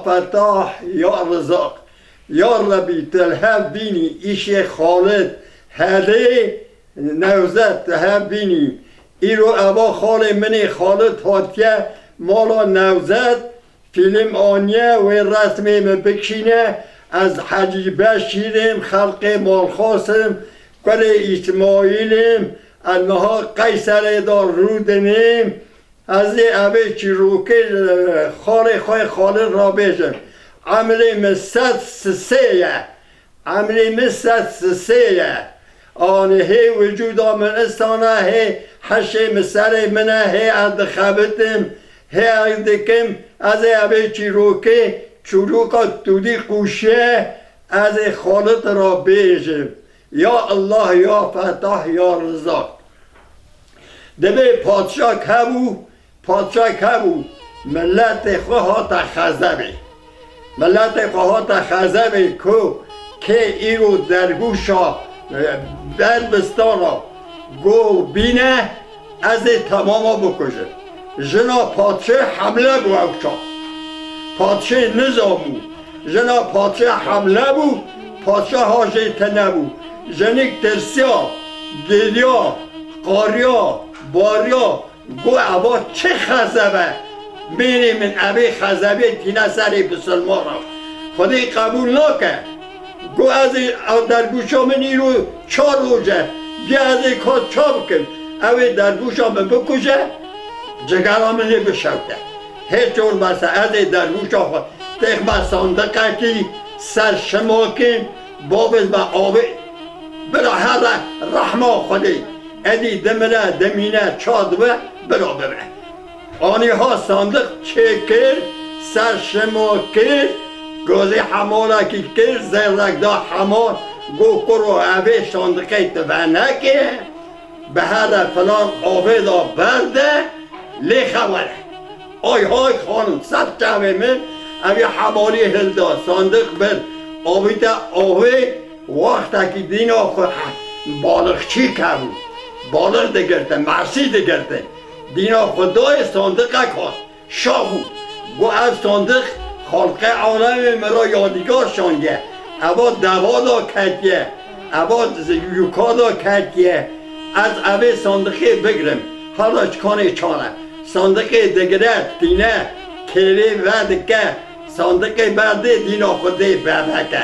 فتاح یا رزاق یا ربی تلها بینی ایش خالد هده نوزد تلها بینی ایرو ابا خال منی خالد هاتیه مالا نوزد فیلم آنیه و رسمی بکشینه از حجیبه شیرم خلق مالخاصم کل اسماعیلم انها قیصر دار رودنیم از اوه چی روکه خال را بیشم عملی مست سسیه آنه هی وجود من استانه هی حشم سر منه هی ادخبتم هی ادکم از اوه چی روکه چروکا تودی قوشه از خالد را بیشم یا الله یا فتاح یا رزاق دبی پادشاه کبو ملت خواهات خزبه که ایرو درگوشا دربستانا گو بینه از تماما بکشه جنا پادشاه حمله بو اوچا پادشاه نظامو جنا پادشاه حمله بو پادشاه حاجه تنبو جنیک ترسیا گلیا قاریا باریا گو ابا چه خزبه میری من ابی خزبه تینه سری بسلمان را خودی قبول نکه گو از در گوشا من ایرو 4 روزه بیا از کار چا بکن اوی در گوشا من بکشه جگرها منی بشوته هیچ جور بسه از در گوشا خود تخمه صندقه کی سر شما کن بابز با آبه برا هر رحمه خودی ادی دمره دمینه چادوه برا ببره آنی ها صندوق چکر سر شما کرد گوزی حماله کی کرد زرک دا حمال گو کرو اوه صندوقی تونه که به هر فلان آبه دا برده لی خبره آی های خانم سب جمعه من اوی حمالی هل دا صندوق بر آبه دا آبه وقتا که دینا خود بالغچی کبود بالغ دگرده مرسی دگرده دینا خدای صندوق کاست شابو گو از صندوق خلق عالم مرا یادگار شانگه ابا دوا دا کتیه ابا یوکا دا کتیه از اوه صندوقی بگرم حالا چکانه چانه صندوقی دگره دینه کلی ودکه صندوقی برده دینا خدای ببکه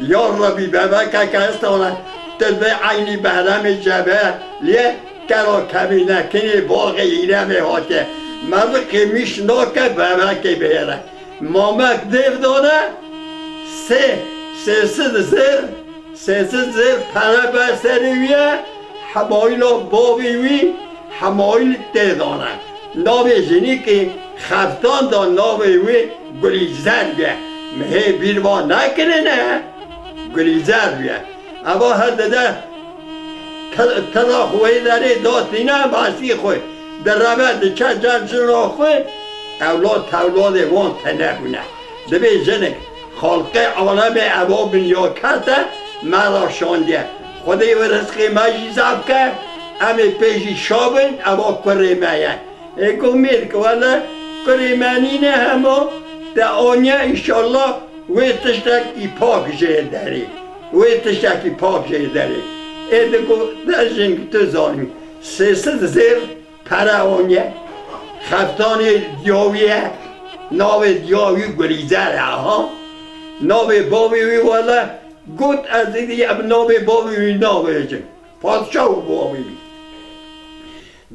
یا ربی ببکه که استانه تلوه عینی بهرم جبه لیه کرا کمی نکنی باقی اینه میهاته مرد که میشناکه ببکه بهره مامک دیو دانه سه زر پره بسریویه حمایلا باویوی حمایل دیدانه ناوی جنی که خفتان دا ناویوی گلیزر بیه مهی بیروا نکنه نه گلیزر بیه اما هر داده تدا خوی داره داتی نه باسی خوی در ربط چه جنجنا خوی اولاد وان تنبونه دبی جنک خلق عالم ابا بنیا کرده مرا شانده خدای و رزقی مجیزب کرد امی پیشی شابن ابا کریمه اگه امید که والا کریمانی نه همه در آنیا انشالله وی تشتکی پاک جه داری وی تشتکی پاک جه داری ایده که در جنگ تو زانی 300 زیر پره آنیا خفتان دیاویه ناو دیاوی گریزره ها ناو باوی والا گوت از دیگه اب ناو باوی ناوی جن پادشاه باوی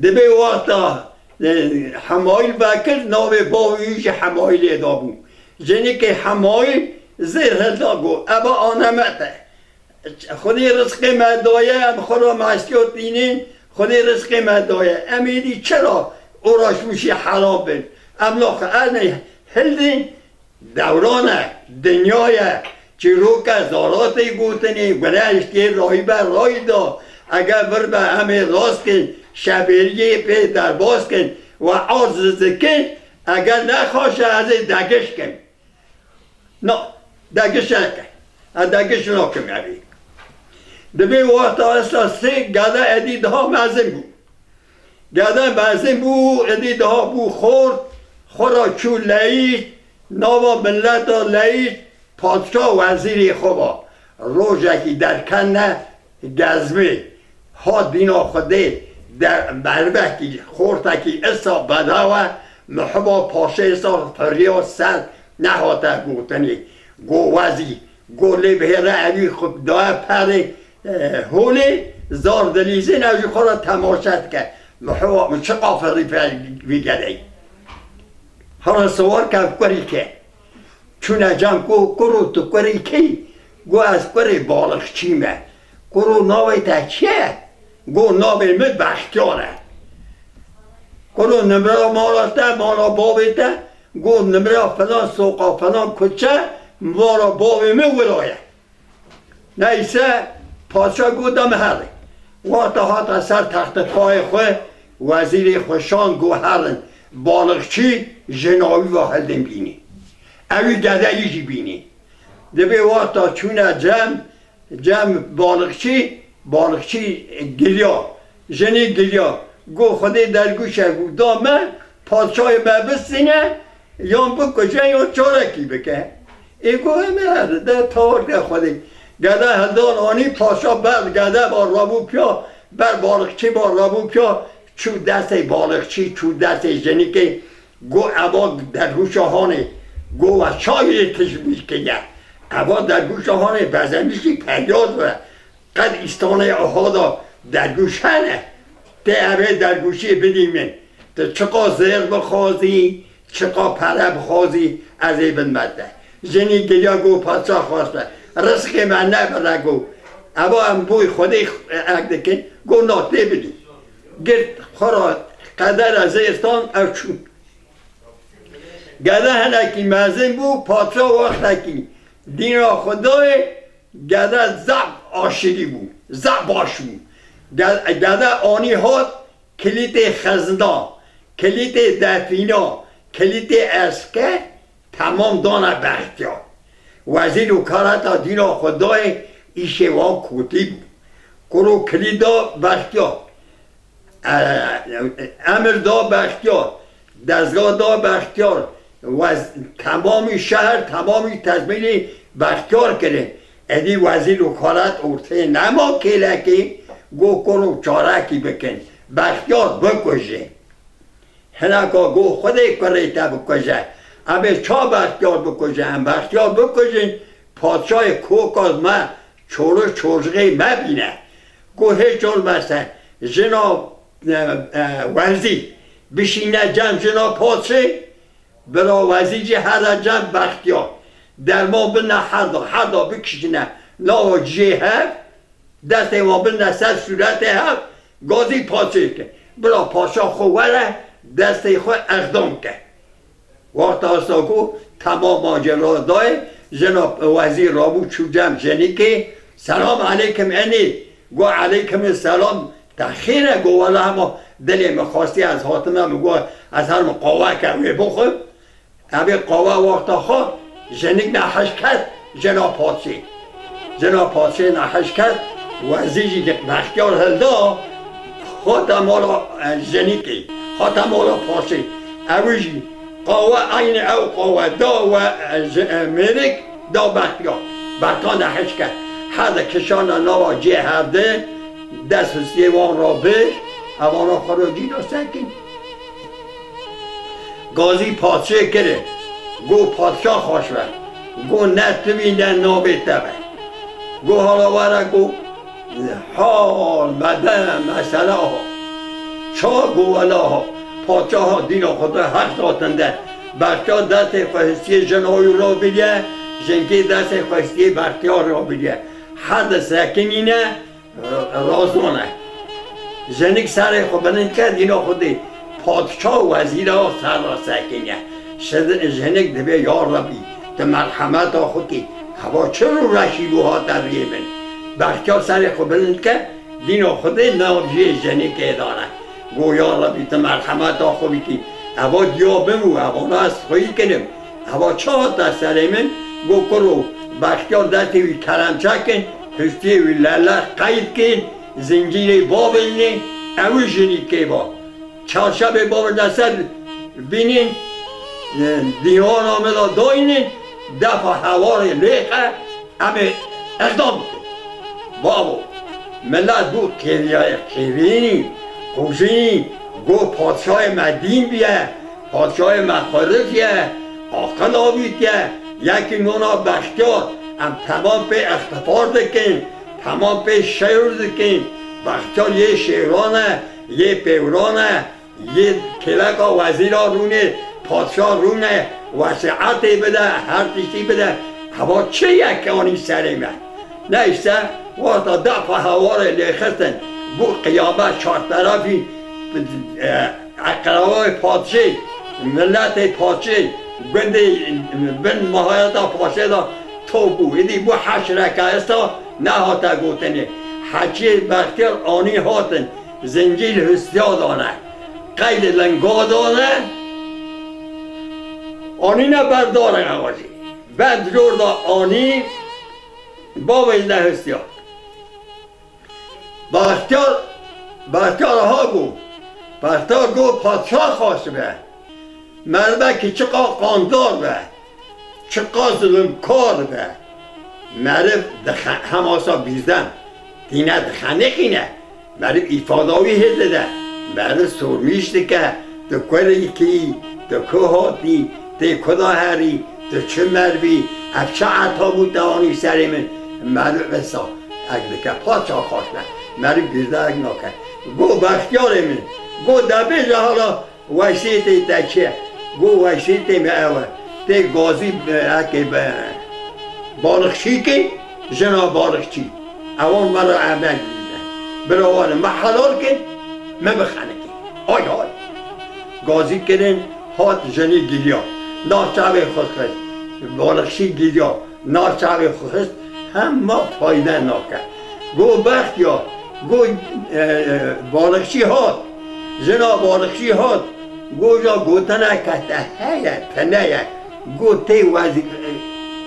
دبی وقتا حمایل بکر ناو باویش حمایل ادا بود جنی که حمایل زیر هلدا گو ابا آنمته خودی رزق مدایه ام خدا مسکیت دینین خودی رزق مدایه امیدی چرا اوراش میشه حرام بین املاخ ارنه هلدین دوران دنیای چیروک زاراتی گوتنی برشتی رای بر رای دا اگر بر به همه راست کن شبیریه پی در باز کن و عرض کن اگر نخواشه از دگش کن نه دگش نکن دگش نکن یعنی دبی وقت اصلا سه گده ادیدها مزم بود گده مزم بود ادیدها بود خورد خورا چولهی نوا ملت لعیش پادشاه وزیری خوبا روزکی در کنه گزمه ها دینا خوده در مروکی خورتکی اصا بداوه محبا پاشه اصا فریا سر نهاته گوتنی گو وزی گو لبهره اوی خوب دای پره هولی زار دلیزه نوی خورا تماشت که محبا چه قافری بگره حالا سوار که کری که چون اجام کرو تو کری کی گو از کری بالغ چیمه کرو ناوی تا چیه گو ناوی مد بختیاره کرو نمره مالا مالا باوی تا گو نمره فلان سوقا فلان کچه مالا باوی می ولایه نیسه پادشاه گو دم هره وقتا هات سر تخت پای خواه وزیر خوشان گو هرن بالغچی جناوی و هلدن بینی اوی گده ایجی بینی دبی وقتا چونه جمع بالغچی گریا جنی گریا گو خودی در گوشه گو دامه پادشاه ببستینه یا بکشه یا چارکی بکه ای گو همه هر ده تاور خودی گده هلدان آنی پادشاه بر گده با رابو پیا بر بالغچی با رابو پیا چو دست بالغچی چو دست جنی که گو عبا در گوشه هانه گو و چای تشبیش کنه عبا در گوشه هانه بزنیشی پریاد و قد ایستانه احادا در گوشهنه ده اوه در گوشی بدیمن ده چقا زیر بخوازی چقا پره بخوازی از ایبن مده جنی گلیا گو پادشاه خواسته رزق من نبره گو اما هم بوی خودی اگده کن گو ناته بدی گرد خورا قدر از ایستان او چون گده هنکی مزین بو پادشاه وقتکی دین را خدای گده زب آشری بو زب باش بو گده آنی هات کلیت خزنده کلیت دفینا کلیت اسکه تمام دانه بختیار وزیر و کارتا دین را خدای ایشوا کوتی بو کرو کلیدا بختیار امر دا بختیار دزگاه دا بختیار و تمامی شهر تمامی تزمیل بختیار کرده ادی وزیر وکالت ارته نما کلکی گو کنو چارکی بکن بختیار بکشه هنکا گو خودی کریتا بکشه اما چا بختیار بکشه هم بختیار بکشین پادشاه کوکاز ما چورو چورجغی مبینه گو هیچ علمسته جناب وزیر بشینه جمع جناب پادشه برا وزیجی هر جمع بختیار در ما بنا هر دا بکشینه لا جه هف دست ما بنا سر صورت هف گازی پادشه که برا پاشا خوره دست خود اقدام که وقت آساکو تمام ماجرا دای جناب وزیر رابو چو جمع جنی که سلام علیکم انی گو علیکم السلام تخیره گو والا همه دلی مخواستی از حاتمه مگو از هر قوه که بخور اوی قوه وقتا خواه جنگ نحش کرد جناب پادشه نحش کرد وزیجی که بختیار هلدا خواتا مالا جنیکی خواتا مالا پادشه اویجی قوه این او قوه دا و ملک دا بختیار بختا نحش کرد هر کشان نوا جه هفته دست سیوان را بش اوانا خروجی را سکن گازی پادشه کرده گو پادشاه خوش ورد گو نتوینده نابیته بر گو حالا وره گو حال مدن مسئله ها چا گو ولا ها پادشاه ها دین خدا حق داتنده بختیار دست خواستی جنایی را بیده جنگی دست خواستی بختیار را بیده حد سکنینه رازانه جنگ سر خود بلند کرد اینا خودی پادشاه و وزیر ها سر را سکنه جنگ دبه یا ربی ده مرحمت ها خودی هوا چرا رشیبو ها در ریبن بختیار سر خود بلند کرد اینا خودی ناجی جنگ اداره گو یا ربی ده مرحمت ها خودی که هوا دیا بمو هوا را از خویی کنم هوا چه ها در سر من گو کرو بختیار دستی وی کرمچه کن هستی وی لله قید کن زنجیر بابلنی اوی جنی که با چارشب بابل دستر بینین دیوان آمده داینین دفع هوار لیخه همه اقدام بابو ملت بو کیرینی خوشینی گو پادشاه مدین بیه پادشاه مخارفیه آقل آویدیه یکی نونا بختیار هم تمام به اختفار دکن تمام به شعر دکن بختیار یه شعرانه یه پیورانه یه کلک وزیرا رونه پادشاه رونه وسعتی بده هر تیشی بده هوا چه یک آنی سری من نیسته وقتا دفع هوا را لیختن بو قیامت چهار طرفی اقربای پادشه ملت پادشه بن مهایتا پادشه دا تو بو ایدی بو حشرکه استا نه هاتا گوتنه حجی بختیار آنی هاتن زنجیل هستیا دانه قید لنگا دانه آنی نه برداره نوازی بعد جور دا آنی با وجده هستیا بختیار ها گو بختیار گو پادشاه خواست به مرده که چقا قاندار به چقا ظلمکار به مرد هماسا بیزدن دینه دخنه خینه مرد ایفاداوی هزده مرد سرمیشته که دو کلی کی دو که هاتی دو کدا هری دو چه مروی افچه عطا بود دوانی سری من مرد قصا اگه که پادشاه خواست به مرد بیزده اگه ناکن گو بختیار من گو دبه جهالا ویسیتی تکیه گو ویسیتی می اوه تی گازی اکی بالخشی که جنا بالخشی اوان مرا عمل دیدن براوانه ما حلال کن ما بخنه کن آی آی گازی کنن هات جنی گیریا نارچاوی خود خست بالخشی گیریا نارچاوی خود خست هم ما فایده ناکن گو بختیار گو بالخشی هات جنا بالخشی هات گو جا گوتنه کته هیه تنه گو تی وزی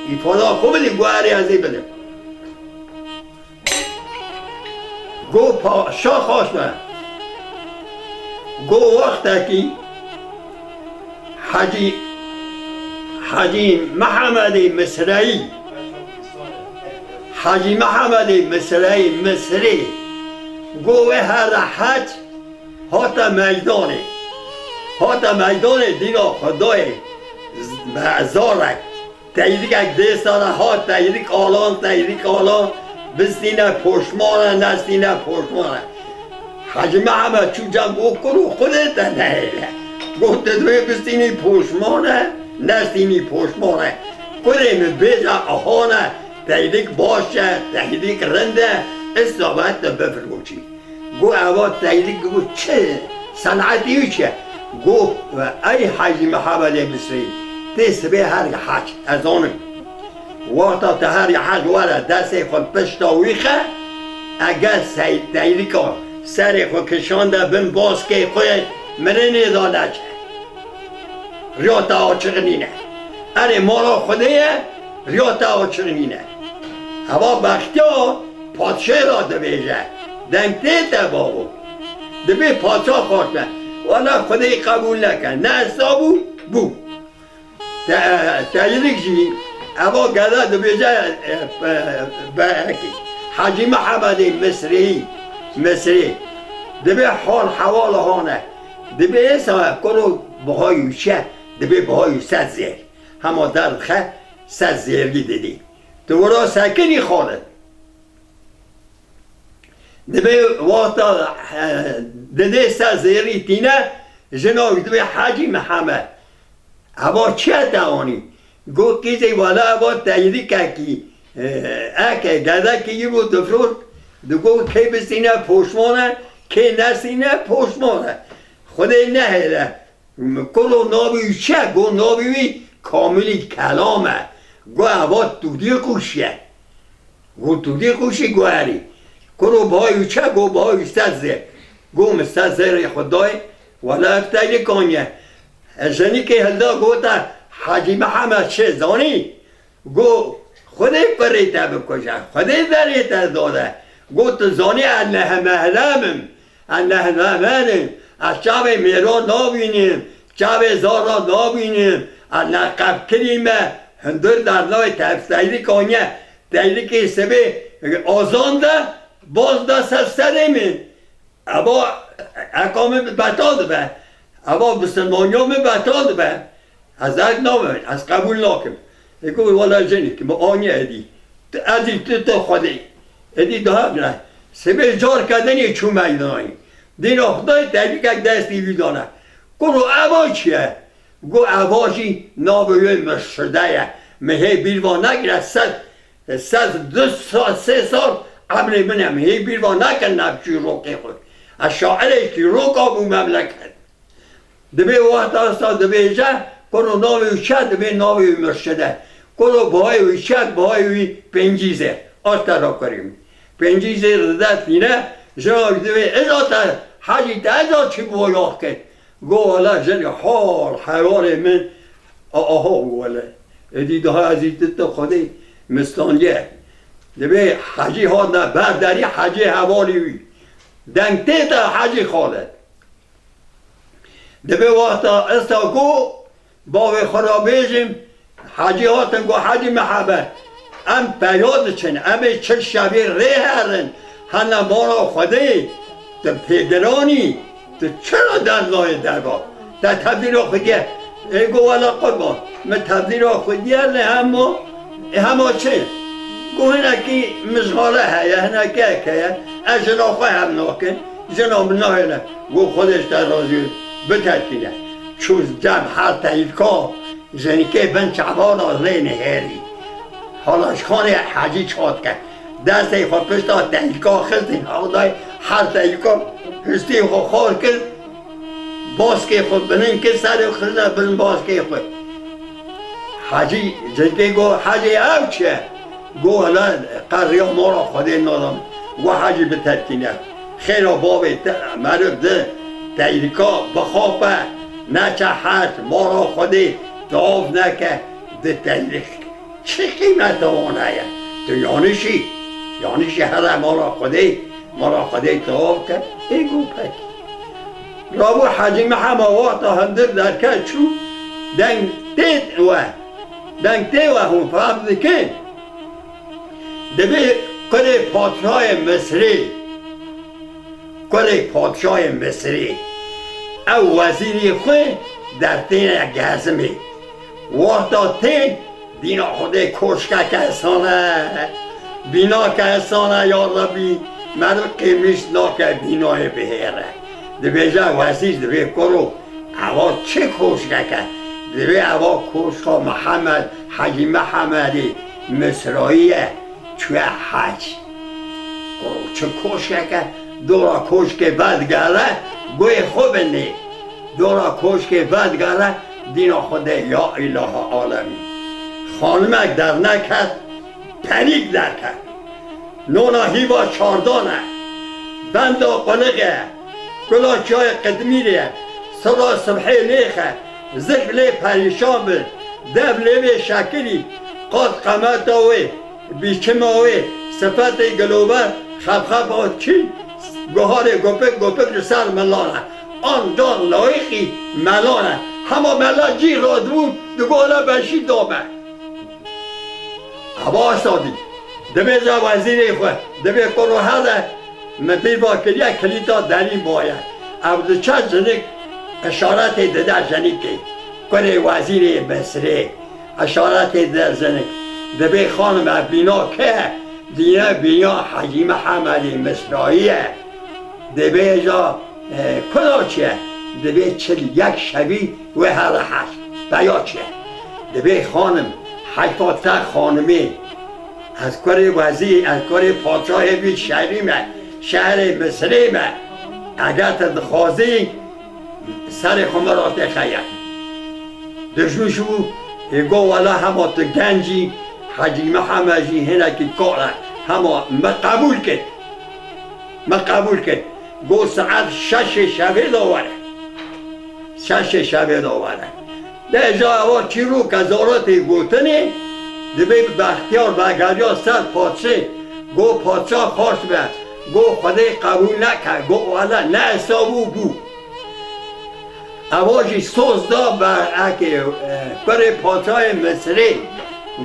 ایفاده خوب بده گو هری ازی بده گو پاشا خواست من گو وقت که حاجی محمد مصری حاجی محمد مصری گو هر حج هات میدانه دینا خدای زارک تاییدی که دستانه ها تاییدی آلان بستینه پشمانه نستینه پشمانه حاجی محمد چون جمع کنو خودت نهیله گفت دوی بستینی پشمانه نستینی پشمانه کنیم بیجا آهانه تاییدی باشه تاییدی رنده استابت بفرموچی گو اواد تاییدی گو چه صنعتی چه گو ای حاجی محمد مصری دست به هر حج از آنم وقتا تا هر حج وره دست خود پشتاویخه اگر سید تاییدی که سر خود کشانده بن باز که خود مرنه داده چه ریاتا آچغنینه اره مارا خوده ریاتا آچغنینه هوا بختیا پادشه را دبیجه دمته بابو دبی پادشاه خواستن والا خدای قبول نکن نه اصابو بو تاییدی چی اما گذا دبیجه حاجی محمد مصری دبی حال حوال هانه دبی ایسا کنو بهای شه دبی بهای 100 زیر همه در خه 100 زیرگی دیدی دورا سکنی خالد دبی وقتا دیده 100 زیری تینه جناوی دبی حاجی محمد هوا چه دوانی گو کسی والا هوا تاییدی که اکه گده که یه رو دفرور دگو که بستینه پشمانه که نستینه پشمانه خودی نهیده کلو نابی چه گو نابی کاملی کلامه گو هوا دودی کوشیه گو دودی کوشی گو هری کلو بایی چه گو بایی 100 زیر گو 100 زیر خدای والا افتایی کنیه زنی که هلدا گوتا حاجی محمد چه زانی گو خودی پریتا بکشه خودی دریتا داده گو تو زانی الله محرمم الله محرمم از شب میران نابینیم جوه زارا نابینیم نقب کریمه هندر در نوع تفسیری کنیه دیلی که سبه آزان ده باز ده سرسرمی اما اقامه بطال به اما مسلمانی ها بطال به از اک نامه از قبول ناکم اگه والا جنی که ما آنی ادی ادی تو خودی ادی ده هم سبه جار کردنی چون میدانی دین خدای دیلی که دستی بیدانه گو اما چیه؟ گو اواشی نابوی مشرده مهی بیروان نگیره صد 2 سال 3 سال عمل منم هی بیروان نکن نبچی روکی خود از شاعره که روکا بو مملکت دبی وقت آستا دبی جه کنو ناوی چه دبی ناوی مرشده کنو باهای چه باهای پنجیزه آستا را کریم پنجیزه ردت اینه جناب دبی ازاتا حاجی تا ازا چی باید کن گو والا جنگ حال من آها والا ادی ده عزیزت تو خودی مستانیه دبی حاجی ها نه برداری حاجی حوالی وی دنگته تا حاجی خالد دبی وقتا استا گو باوی خرابیجیم حاجی ها تنگو حاجی محبه ام پیاد چن امی چل شبیر ره هرن هنه مارا خودی تو پیدرانی تو چرا در لای درگاه در تبدیل خودیه ایگو والا قربان من تبدیل خودیه همه چه گو هنکی مزغاله هیه هنکی هیه از جناخواه هم ناکن جناب ناهنه گو خودش در رازی بترکینه چوز جمع هر تایلکا زنکه بن چعبان از لین هیری حالاش خانه حاجی چاد کرد دسته خود پشتا تایلکا خستین حالا هر تایلکا هستی خود خور کرد باز که خود بنین که سر خزنه بلن باز که خود حاجی زنکه گو حاجی او چه گو حالا قریا ما را خودی نادم گو حاجی بترکینه خیلی بابی مرد ده تایلکا بخوابه نه چه حد ما را خودی داو نکه ده تایلک چه قیمت آنه تو یعنیشی هر ما را خودی داو کرد ایگو پک رابو حاجی محمد وقتا هندر در که چو دنگ ته و هم فهم دکن دبی کل پادشاه مصری او وزیری خود در تین گزمی وقتا تین دینا خود کشکه کسانه بینا کسانه یا ربی مرو قیمش ناکه بینای بهره دبی جا وزیر دبی کرو اوا چه کشکه که دبی اوا کشکه محمد حاجی محمدی مصراییه توی حج کرو چه کشکه که دورا کشکه بدگره گوی خوب نی دورا کشکه بدگره دینا خوده یا اله عالمی خانمک در نکد پریک در کد نونا هیوا چاردانه بندا قلقه گلا چای قدمیره صدا صبحی لیخه ذکر لی پریشان بر دب لی شکلی قاد قمت آوی بیچم آوی صفت گلوبر خب آد چی گوهار گوپک سر ملانه آن جان لایقی ملانه همه ملا جی رادون دگوله بشی دامه هوا سادی دبی جا وزیری خود دبی کرو هده مبیر با کلیه کلیتا داریم باید او چه جنک اشارت دده جنکی کلی وزیر مصری اشارت دده جنک دبی خانم بینا که دینه بینا حاجی محمدی مصراییه دبی جا کلا چیه دبی 41 شبی و هر هشت بیا چیه دبی خانم حیفاته خانمی از کار وزیر از کار پادشاه بی شهر مصری اگر تدخوازی سر خمرات خیلی دشمشو ایگو والا همه تو گنجی حاجی محمدی هنه که کاره همه قبول کرد گو ساعت 6 شبه داوره ده جا اوا چی رو کزاراتی گوتنی دبی بختیار بگریا سر پادشه گو پادشاه خواست به گو خدای قبول نکرد گو والا نه حسابو بو اواجی سوز دا بر اکی بر پاتای مصری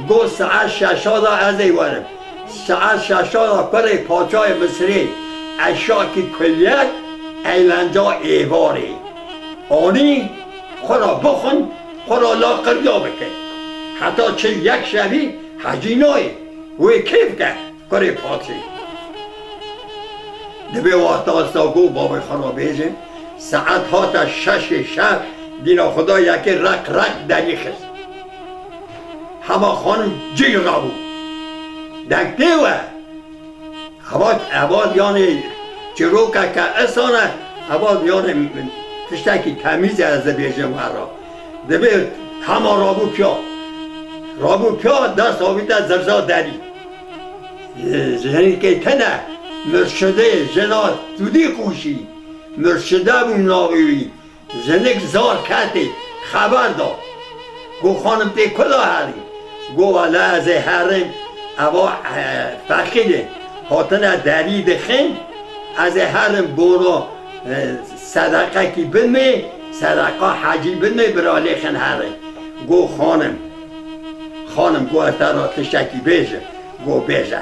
گو ساعت ششا دا از ایوارم ساعت ششا دا بر پاتای مصری اشاکی کلیت ایلنجا ایواری آنی خورا بخون خورا لاقریا بکن حتی چه یک شبی حجینای وی کیف کرد بر پاتی دبی وقت آستاگو بابای خورا بیجم ساعت ها تا 6 شب دینا خدا یکی رک رک دری خست همه خانم جیغ بود دک دیوه عباد یعنی چروکه که اصانه عباد یعنی تشتکی تمیز از بیجم ورا دبی همه رابو پیا دست آویده زرزا دری یعنی که تنه مرشده جنا دودی کوشی مرشده بون ناویوی زنک زار کتی خبر داد گو خانم تی کلا هری گو والا از حرم اوا فقیده حاطنه دری دخین از حرم بونا صدقه کی بنمی صدقه حجی بنمی برالی خن حرم گو خانم گو اترا تشکی بیجه گو بیجه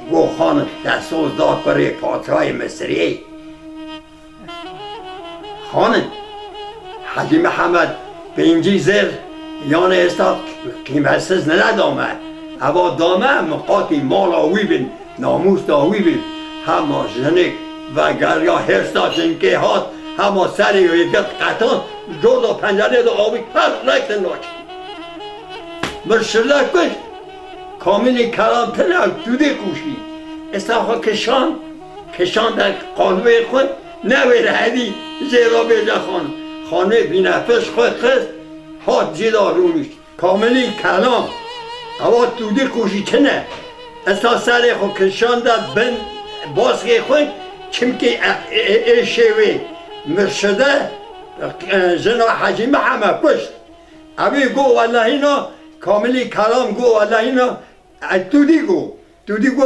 گو خانم دستوز داد برای پاتهای مصری خانم حاجی محمد به اینجی زر یعنی استا قیمتسز ندامه اوا دامه مقاطی مال آوی بین ناموس داوی بین همه جنک و گریا هرستا جنکه هات همه سری و یکت قطان جور دا پنجره دا آوی هر رکت ناکی مرشده کش کاملی کلام تنه دوده کوشی استا کشان در قانوی خود نویر هدی زیرا بیجه خانه بینفش خود خست هات جدا رونیش کاملی کلام اوا دوده کوشی چنه استا سر خود کشان در بند بازگی خود چمکی شوی مرشده جنا حجی محمد کشت اوی گو والله اینا کاملی کلام گو والله اینا دودی گو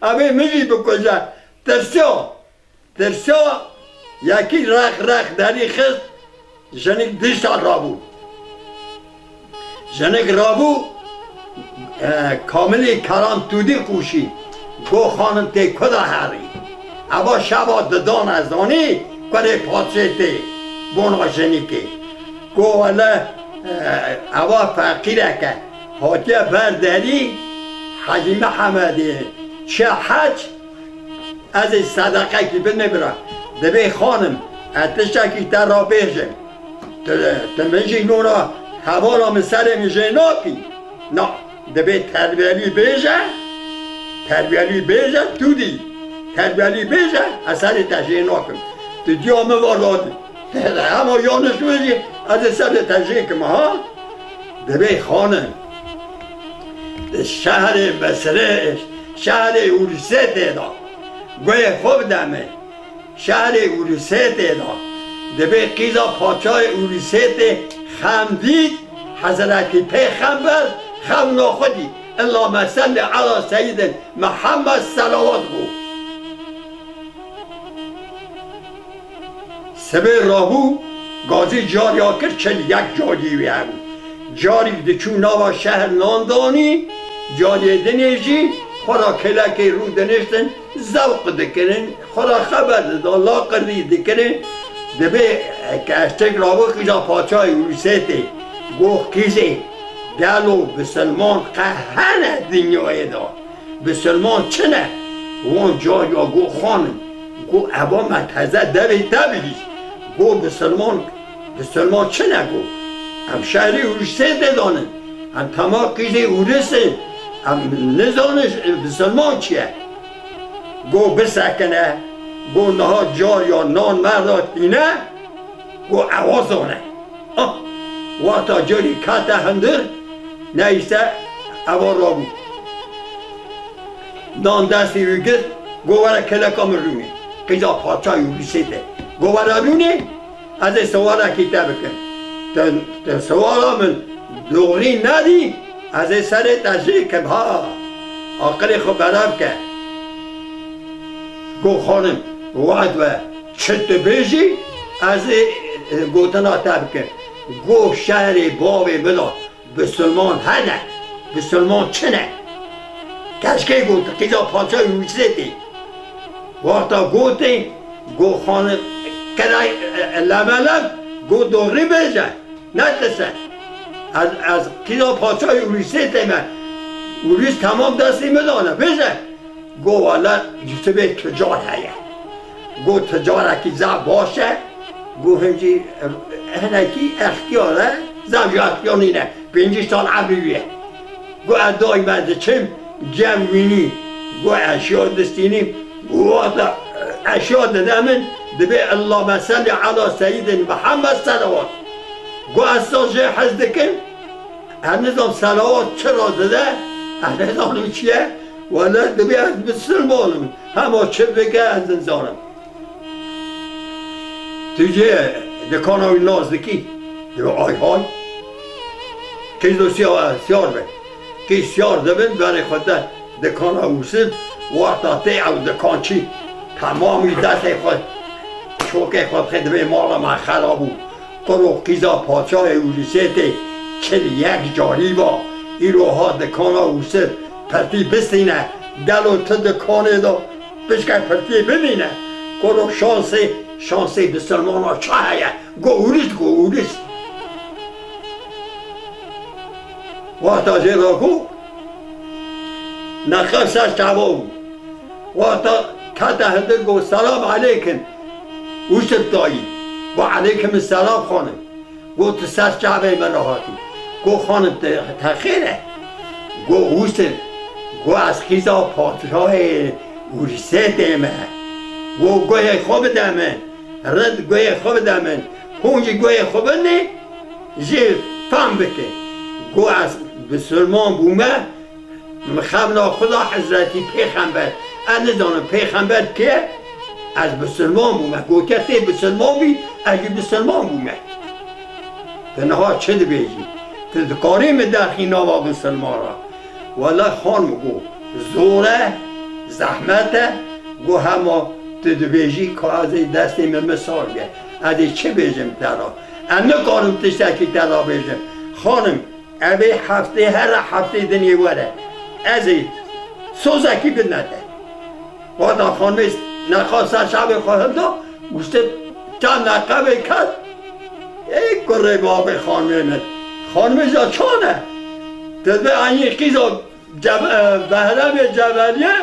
اوی مجی بکشه ترسیا یکی رخ دری خست جنک دیشتال رابو کاملی کلام دودی کوشی گو خانم تی کدا هری اوا شبا ددان از آنی کده پادشه تی بونا جنکی گو والا اوا فقیره که حاجه برداری حاجی محمدی چه حج از صدقه که بنبرا دبی خانم اتشکی تر را بیجه تمجی نورا حوالا من سر میجه ناکی نا دبی تربیلی بیجه دودی تربیلی بیجه اثر تجیه ناکم تو جامعه والادی اما یانش میجی از سر تجیه کم ها دبی خانم شهر بسره شهر اوریسه تیدا گوی خوب دمه شهر اوریسه تیدا دبی قیزا پاچای اوریسه تی خمدید حضرت پیغمبر خم ناخودی اللهم صل علی سید محمد صلوات گو سبه راهو گازی جاری کرد چل یک جاری وی هم جاری دچون نوا شهر ناندانی جاری دنیجی خورا کلکی رو دنشتن زوق دکنن خورا خبر داد لا قردی دکنن دبه که اشتک راهو کجا پاچای اوریسه گوه کیزه دلو بسلمان قهنه دنیای دا بسلمان چنه وان جا یا گو خانم گو ابا متحزه دویش گو بسلمان چنه گو هم شهری اوریسه دانن هم تمام قیزه اوریسه هم نزانش بسلمان چیه گو بسکنه گو نها جار یا نان مرداد اینه گو عوازانه وقتا جاری کتا هندر نیسته اوار را بود نان دستی رو گرد گواره کلکا مرونه قیزا پاچای اوریسه ده گواره رونه از سوالا کیته بکن تا سوالا من دوغری ندی از سر تجریه کم ها آقل خوب براب که گو خانم وعد و چت بیجی از گوتنا تبکن گو شهر باوی بلا بسلمان هنه بسلمان چنه کشکی گوت قیزا پاچای روسیتی وقتا گوتی گو خانه کنای لملم گو دوغری بیجه نتسه از قیزا پاچای روسیتی من روس تمام دستی مدانه بیجه گو والا یوسف تجار هیه گو تجاره که زب باشه گو هنجی هنکی اختیاره زوجه اختیار نینه 5 سال عمریه گو ادای مزه چم جمعینی گو اشیاء دستینی گو اشیاء دادمن دبی اللهم صل علی سید محمد صلوات گو اساس حز دکن هنظام صلوات چرا داده هنظام چیه ولی دبی از بسلمانم همه چه بگه از انزارم تیجه دکانوی نازدکی دبی آی های که دو سیار بین که سیار دبین برای خود دکان اوسید وقتا تی او دکان چی تمامی دست خود چوکه خود خود دبی مالا من خرابو قرو قیزا پاچای اولیسیتی چل یک جاری با ای روها دکان اوسید پرتی بستینه دلو تا دکانه دا بشکر پرتی ببینه قرو شانسی بسلمان ها چه هیه گو اولیس وقتا جیلا کو نخف سر شبا وقتا کتا هده گو سلام علیکم اوشت دایی و علیکم السلام خانم گو تو سر شبه من راحتی گو خانم تخیره گو اوشت گو از خیزا پاتراه اوریسه دیمه گوی خوب دمن رد گوی خوب دمن هونجی گوی خوب نی جی فهم بکن گو از بسلمان بومه مخبنا خدا حضرتی پیغمبر اندازان پیغمبر که از بسلمان بومه گو کتی بسلمان بی اگه بسلمان بومه تنها چه بیجی تدکاریم در خینا و بسلمان را ولی خانم گو زوره زحمته گو همه تدبیجی که از دستی من مثال بیه از چه بیجم ترا انه کارم تشتکی ترا بیجم خانم اوی هر هفته دنیا وره از سوزکی بنده وادا خانمیست نخواست شب خواهد دا گوشته چند نقبه کد ای گره باب خانمه خانمه چانه تدبه اینی قیزا بهرم جبلیه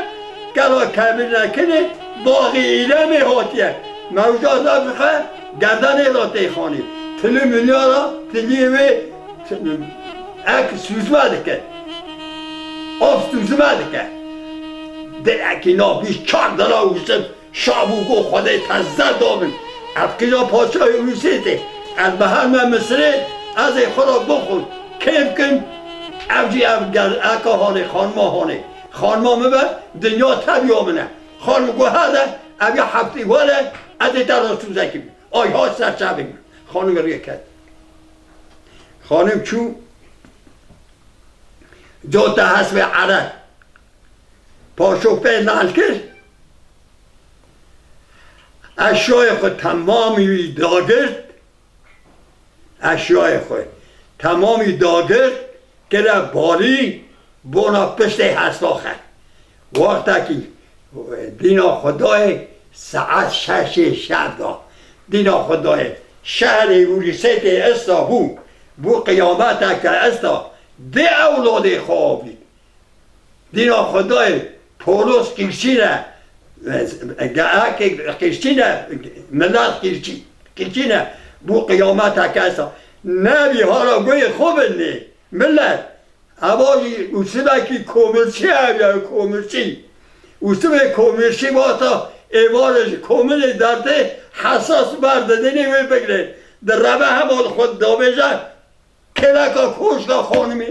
گلا کبیر نکنه باقی ایله می هاتیه موجود بخواه گردن ایلاته خانی تلی ملیارا تلیوی اک سوزمه دکه آف سوزمه دکه در اکینا بیش چند دلا اوشتم شابوگو خوده تزده دامن افکینا پاچای اوشته از بهر من مصره از خدا بخود کیف کن اوجی اکا هانه خانما هانه خانما مبه دنیا تبی آمنه خانم گو هده اوی هفته وله از در سوزکی بید آی ها سر شبه بید خانم روی کد خانم چون جاده حسب عرق پاشوفه نال کرد اشیای خود تمامی داگرد اشیای خود تمامی داگرد که را بالی بونا پشت هستا خد وقتا که دینا خدای ساعت 6 شب دا دینا خدای شهر اوریست استا بو قیامت که استا ده اولاد خوابی دینا خدای پولوس کشینه کشینه ملت کشینه بو قیامت که استا نبی حالا گوی خوب نی ملت اولی اوسیبه که کومرچی همی کومرچی اوسیبه کومرچی باتا ایوارش کومل درده حساس برده نمی بگرد در ربه همال خود دابجه کلکا کوشگا خانمی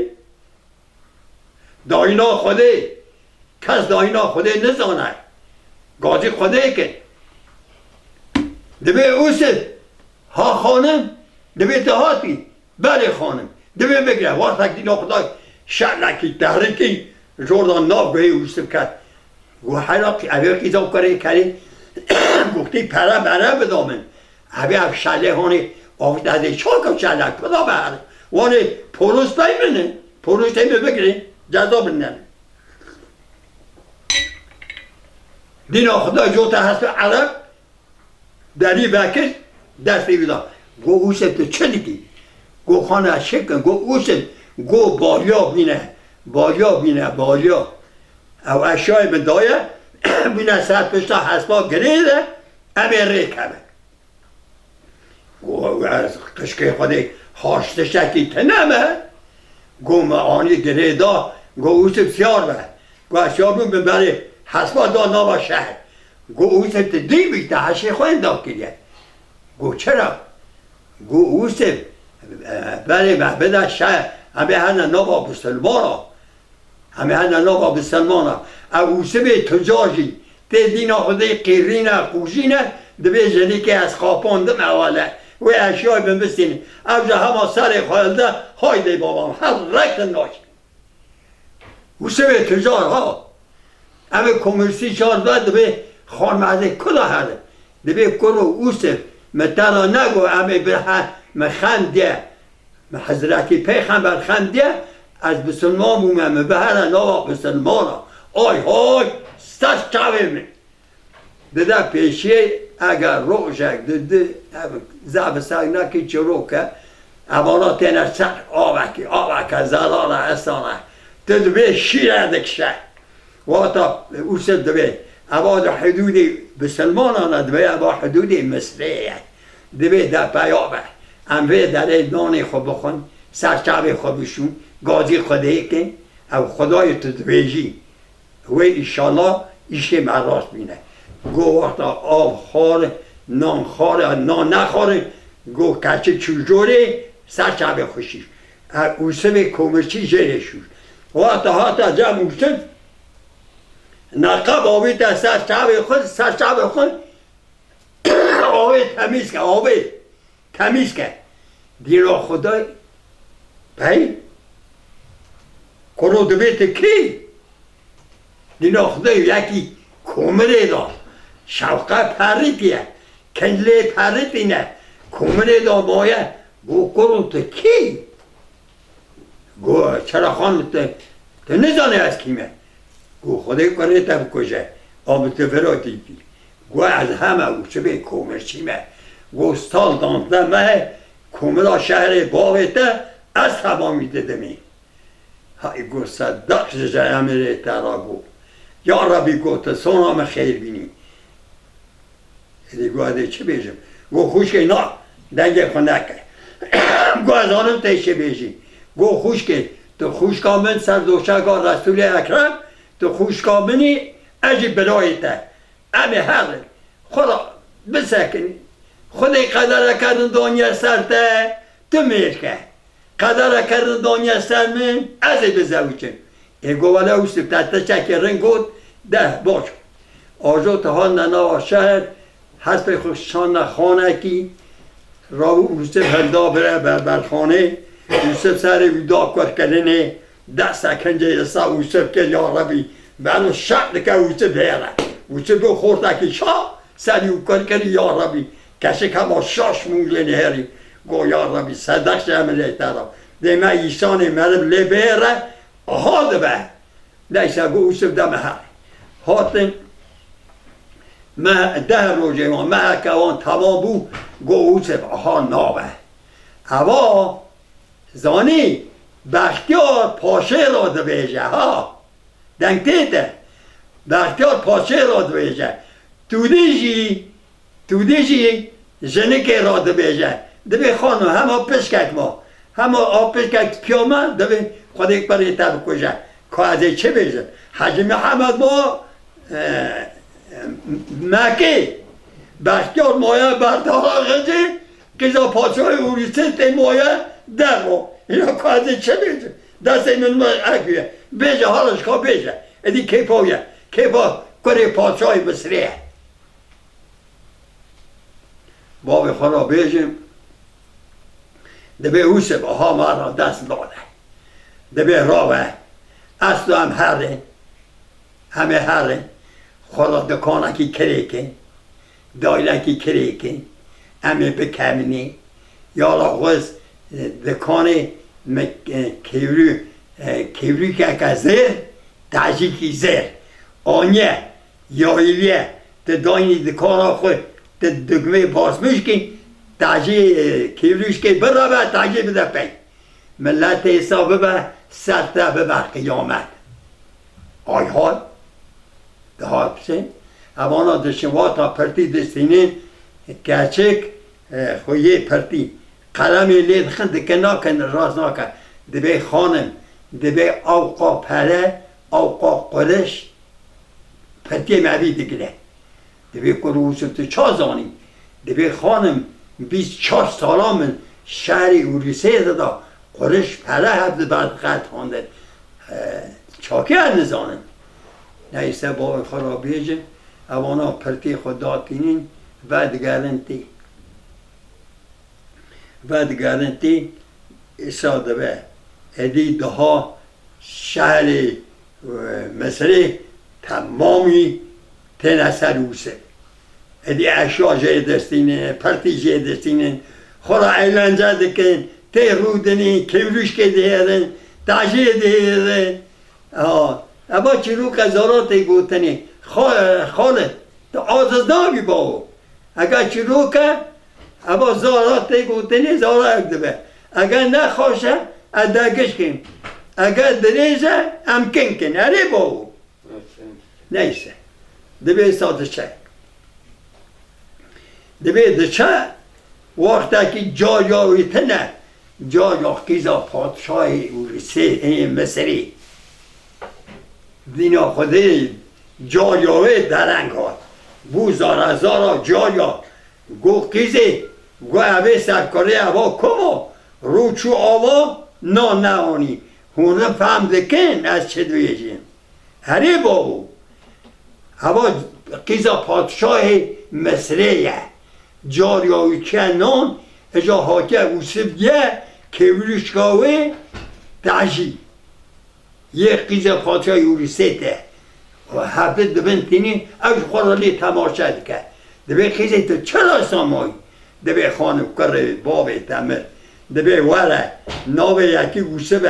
داینا خوده کس داینا خوده نزانه گازی خوده که دبه اوسید ها خانم دبه دهاتی بله خانم دبه بگره وقت دینا خدای شلکی تحریکی جوردان ناف گوهی اوسید کرد گوه حیراقی اوه کیزا کره کری گفتی پره بره بدامن اوه اف شله هانی آفت از چاک و چلک کدا بر وانی پولوس بیمینه پولوس تیمه بگیری جزا بننه دینا خدا جوتا هست عرب دری بکش دستی بیدا گو اوسم تو چه دیگی گو خانه شکن گو اوسم گو بالیا بینه بالیا او اشیای بدایه بینه سر پشتا حسبا گریده همه ریکمه گو از قشقه خودی هاشته شکی تنمه گو معانی گریده گو اوسم سیار به گو اشیای ببری حسبا دا نابا شهر گو اوسم تو دی بیشته هشی خواه دا کریه گو چرا؟ گو اوسم بله محبده شهر همه هنه نابا بسلمانا همه هنه نابا بسلمانا اوسم تجاجی تی دینا خودی قیرینه خوشینه دبی جنی که از خاپاندم اوله و اشیای بمستینه اوجه همه سر خالده های دی بابام هر رکت ناش اوسم تجار ها همه کمرسی چار داد دبی خانمازه کلا هره دبی کرو اوسم متنا نگو همه برهن مخنده حضرتی پیغمبر خنده از بسلمان بومه به هر نوا بسلمانا آی های ستش چاویم دیده پیشی اگر روشک دیده زب سگنکی چروکه امانا تینه سر آوکی زلال استانه دیده به شیره دکشه واتا اوسد دیده اما در حدود بسلمانا دیده اما حدود مصریه دیده در پیامه اموه داره نان خود بخون سرچاوه خود بشون گازی خوده که او خدای تو دویجی و ایشالله ایشه مراس بینه گو وقتا آب خار نان خار نان نخاره گو کچه چوجوره سرچاوه خوشیش اوسه کمرچی جره شود وقتا حتی جمع اوسه نقب آبی تا سرچاوه خود آبی تمیز که آبی تمیز که دیرا خدای بای کرو دویت کی دیرا خدای یکی کمره دا شوقه پریتیه کنله پریتینه کمره دا مایه گو کرو تو کی گو چرا خان تو نزانه از کیمه گو خدای کنه تا بکشه آمده فراتی بی گو از همه او چه به کمرچیمه گو سال دانده مه کمرا شهر باغته از تمامی ددمی های گو صدق جه امره ترا گو یا ربی گو تو سونام خیر بینی گو اده چه بیجم گو خوش که نا دنگه خونه که گو از آنم تیشه بیجی گو خوش که تو خوش کامن سر دوشگاه رسول اکرم تو خوش کامنی اجی بلایته امه هر خدا بسکنی خودی قدر کردن دنیا سرته تو میرکه قدر کردن دنیا سر من از بزوچم ایگو ولی اوستیم تحت چکی رنگود ده باش آجو تهان ننا شهر حسب خوششان خانه کی راو اوستیم هندا بره برخانه اوستیم سر ویدا کار کردنه دست کنجه یسا اوستیم که یا ربی بلو شب که اوستیم بیره اوستیم دو خورده که شا سری او کار کردی یا ربی کسی که ما شاش مونگلی نهری گو یا ربی صدق شمله ترا دیمه ایشان مرم لبیره آهاد به لیسا گو اوسف دم هر هاتن ما ده روزه ما محکوان تمام بو گو اوسف آها نابه اوا زانی بختیار پاشه را دویجه ها دنگ تیته بختیار پاشه را دویجه تودیجی جنگی را دویجه دوی خانو همه پشکک ما همه پشکک پیامن دوی خود یک برای تب کشه که از چه بیجه حاجی محمد ما مکی بختیار مایه بردار غجی کجا پاچهای اوریسه تی مایه در ما اینا که از چه بیجه دست این اگویه بیجه حالش که بیجه ادی کیپاویه کیپا کره پاچهای مصریه باب خدا بیجیم دبی اوسف آها مرا دست داده دبی راوه اصلا هم هره همه هره خدا دکانکی کریکه دایلکی کریکه همه بکمینی یا لاغوز دکان کیوری که زیر تاجیکی زیر آنیه یا ایلیه ده داینی دکان خود ده دگمه باسمش که تاجی کیوریش که برابر تاجی بده پی ملت حساب به سرته به قیامت آی حال ده ها بسین اوانا دشوا تا پرتی دستینین کچک خویه پرتی قلمی لید خند که ناکن راز ناکن دبی خانم دبی اوقا پره اوقا قرش پرتی معبی دگره دبی کروسم تو چا زانی دبی خانم 24 سالا من شهری اوریسه دادا قرش پره هفته بعد قد خانده چاکی هر نزانن نیسته با خرابیه جه اوانا پرتی خود داتینین و دگرنتی ایساده به ادی دها شهر مصری تمامی تن اثر اوسه ادی اشیا جه دستینه پرتی جه دستینه خورا ایلنجه دکن تی رودنی کیوریش که دیرن تاجه دیرن ابا چلو قزاراتی گوتنی خاله تو آزاز نامی باو اگر چلو که ابا زاراتی گوتنی زارا اگده اگر نخواشه ادگش کن اگر دریزه امکن کن اره باو نیسته دبی ساده چه دبی دچه وقتا که جا یاویته نه جا یاقیزا پادشاهی اوریسه مصری دینا خوده جا یاوه درنگ ها بو زارا جا گو قیزه گو اوه سرکاره اوه کمو روچو آوا نه آنی هونه فهم دکن از چه دویجیم هره باو اوه قیزا پادشاه مصریه جاریاوی که نان اجا حاکه اوسف یه کبریشگاوه تاجی یه قیزا پادشاه اوریسه ته و هفته دبن تینی اوش خورالی تماشا دکه دبه قیزه تو چرا سامایی دبه خانم کره بابه تمر دبه وره ناوه یکی اوسف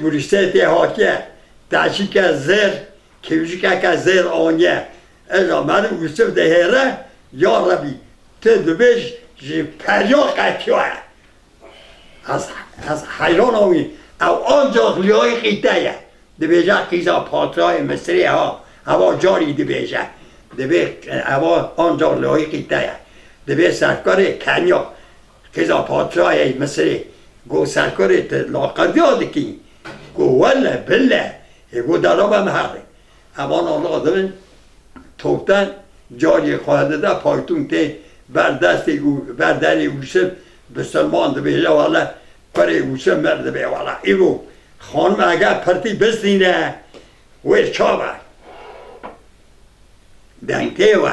اوریسه ته حاکه تاجی که زر کبریش که زر آنیه اجا من اوسف دهره یا ربی ته دبهش پریا قطعه از حیران آمی او آنجا لیای قیده دبیجه قیزا پاترای مصری ها هوا جاری دبیجه دبی هوا آنجا لیای قیده دبی سرکار کنیا قیزا پاترای مصری گو سرکار لاقردی آدکی گو وله بله گو درابه مهره هوا نالا دبن توبتن جاری خواهده ده پایتون ته بر دری اوسف به سلمان دبیجه والا پره اوسف مرده بی والا ایگو خانم اگر پرتی بستینه وی چا بر دنگته وی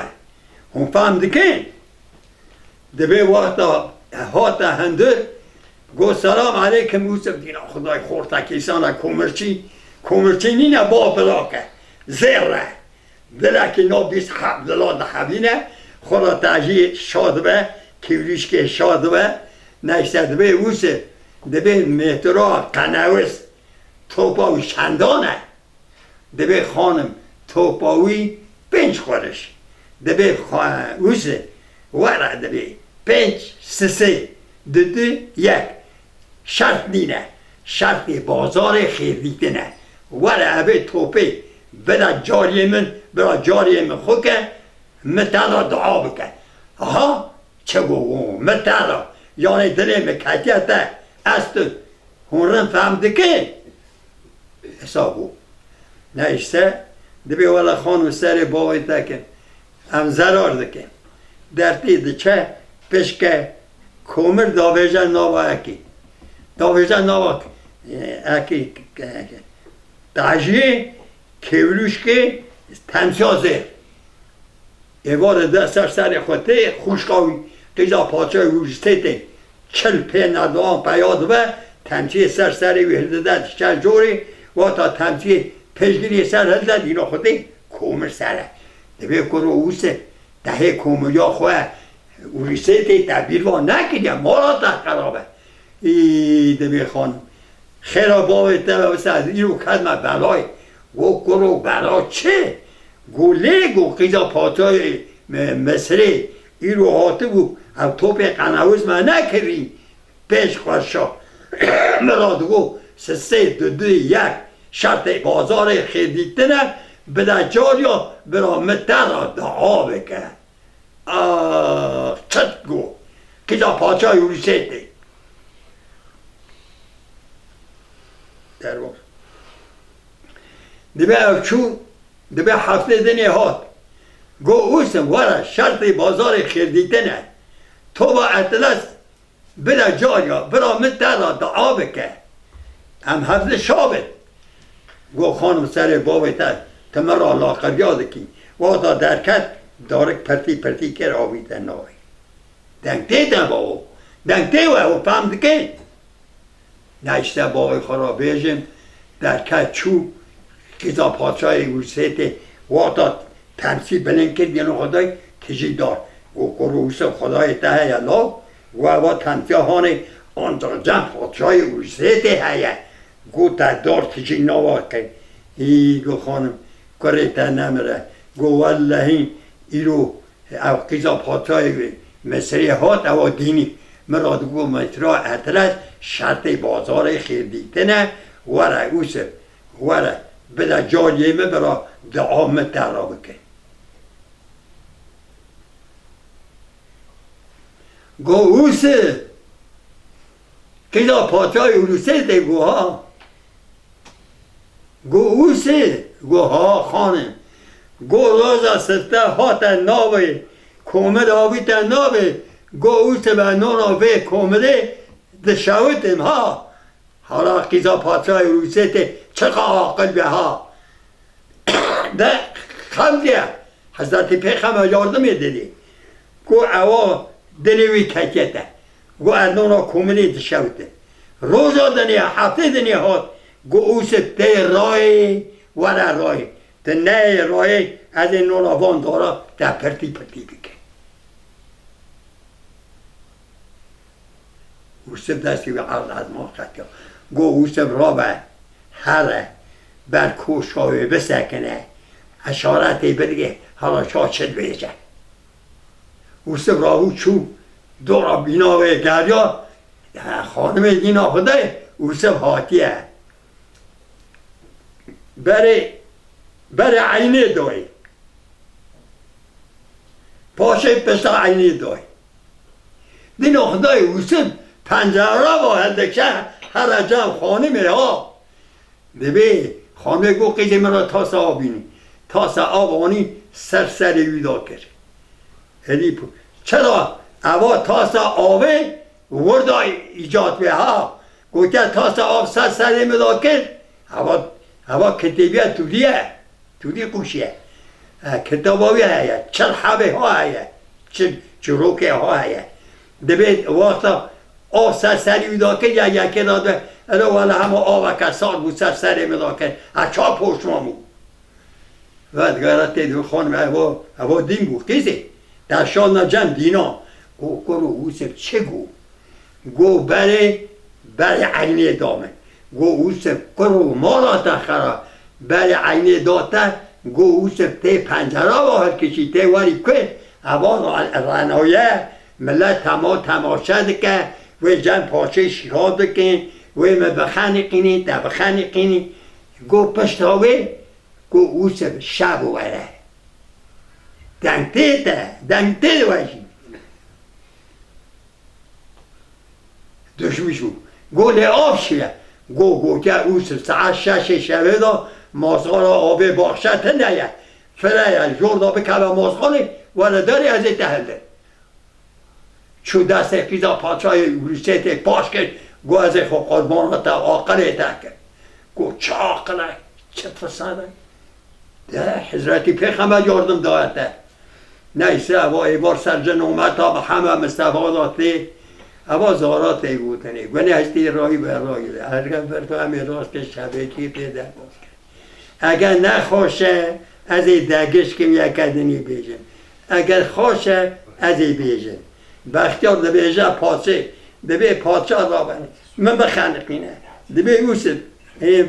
هم فهم دکن دبی وقتا هاتا هندر گو سلام علیکم اوسف دینا خدای خورتا کیسانا کومرچی نینه با بلاکه زیره دلکی نابیست دلاد حبینه خورا تاجی شاد به کیوریش که شاد به نشته دبی اوسه دبی مهترا قنوس توپاوی چندانه دبی خانم توپاوی 5 خورش دبی اوسه وره دبی 5 3 2 1 شرط نینه شرط بازار خیردیده نه وره ابی توپی بلا جاری من خود که متعلا دعا بکن آها چه گو متعلا یعنی دلی مکتیته است هنرم فهمده که حسابو نیسته دبی والا خانو سر باوی تکن هم زرار دکن در تید چه پشکه کومر داویجه ناوا اکی داویجه ناوا اکی تاجیه کیولوش که تمسازه ایوار دستر سر خودته خوشقاوی قیزا پاچه ویسته ته 40 ندوان پیاد و تمچه سری ویهده چل جوری و تا تمچه پشگیری سر هلده دینا خوده کومر سره دبی کرو اوسه دهه کومر یا خواه اوریسیتی تعبیر و نکردیم مالا تا خرابه ای دبی خانم خیرا باوی تا از ایرو کدم بلای گو کرو بلا چه گو گو قیزا پاتای مصری ایرو هاته بو او توپ قناوز من نکردی پیش خوشا مراد گو سه دو یک شرط بازار خیدیتنه بده جاریا برا متر را دعا بکن چت گو قیزا پاتای اوریسیتی در واقع دبه چون دبه هفته دنی هات گو اوسم وره شرط بازار خیردیتنه تو با اطلس بده جاریا برا متر را دعا بکن هم هفته شابت گو خانم سر بابی تا مرا لاقر یاد کی وادا درکت دارک پرتی کر آویده نوی دنگ دیدن با او دنگ دیوه او فهم دکن نشته باقی خورا بیجم درکت چو کیزا پادشای اوریسیتی وادا تمثیل بلند کرد یعنی خدای کجی دار و کروس خدای ته یلا و تمثیل هانه آنجا جمع پادشای اوریسیتی هیه گو تا دار کجی نوار کرد ای گو خانم کره تا نمره گو والله ایرو او قیزا پادشای مصری هات او دینی مراد گو مصرا اطلس شرط بازار خیردیتنه وره اوسه وره بده جاریمه برا دعا متر را بکن گو اوسه قیزا پادشای اوریسیتی گو ها گو اوسه گو ها خانم گو روزا سفته هات ناوی کومد آویت ناوی گو اوسه به نونا وی کومده دشاوتم ها حالا قیزا پادشای اوریسیتی چقا عاقل به ها ده خمدیه حضرت پیغمبر یاردم دیدی گو اوا دنیوی ککیته گو از نونا کومده دشاوته روزا دنیا هفته دنیا هات گو اوسه ته رای وره رای ته نه رای از این نونا وان دارا ده پرتی بکن اوسف دستی به عرض از ما خطا گو اوسف را به هره بر کوشاوی بسکنه اشارتی بلگه حالا شا چد بیجه اوسف راهو چو دورا بیناوی گریا خانم دینا خدای اوسف هاتیه بره عینه دوی پاشه پشتا عینه دوی دینا خدای اوسف پنجره را باید دکشه هر جمع خانمه ها ببین خانمه گو قیده مرا تاس آبینی تاس آبانی سرسری ویدا کرد چرا اوا تاس آبه وردا ایجاد به ها گوته تاس آب سرسری ویدا کرد اوا کتیبیه تولی قوشیه کتاباوی هایه چرحبه ها هایه چروکه ها هایه دبید وقتا آب سرسری ویدا کرد یا یکی داده الو والا همه آب کسار بود سرسری ویدا کرد اچا پشت مامو و دیگه تیدو خانم اوا دین بود کسی در شال نجم دینا گو کرو اوسف چه گو بره عینه دامه گو اوسف کرو مالا تخرا بره عینه داته گو اوسف تی پنجره باید کشی تی واری که اوا رنایه ملت تماشا دکه و جن پاچه شیاد دکن و ما بخانقینی تا بخانقینی گو پشتاوی گو اوسف شب وره دنگته وشی دشمشو گو لعاب شیه گو که اوسف ساعت 6 شبه دا مازغار آبه باخشت نیه فرایه جوردا بکبه مازغانه ولی داری از تهلده چو دست قیزا پادشای اوریسیتی پاش کرد گو از خود قربان تا آقله تا کرد گو چه آقله چه فساده ده حضرتی پیغمبر یاردم دایته نیسه اوا ایبار سرجن اومتا به همه مستفاداتی اوا زاراتی بودنی گونی هستی راهی به راهی ده هرگم برتو همه راست که شبه کی پیده باز کرد اگر نخواشه از این دگش کم یکدنی بیجن اگر خواشه از این بیجن بختیار دبیجه پاچه دبی پاچه را بنی من بخانقینه دبی اوسد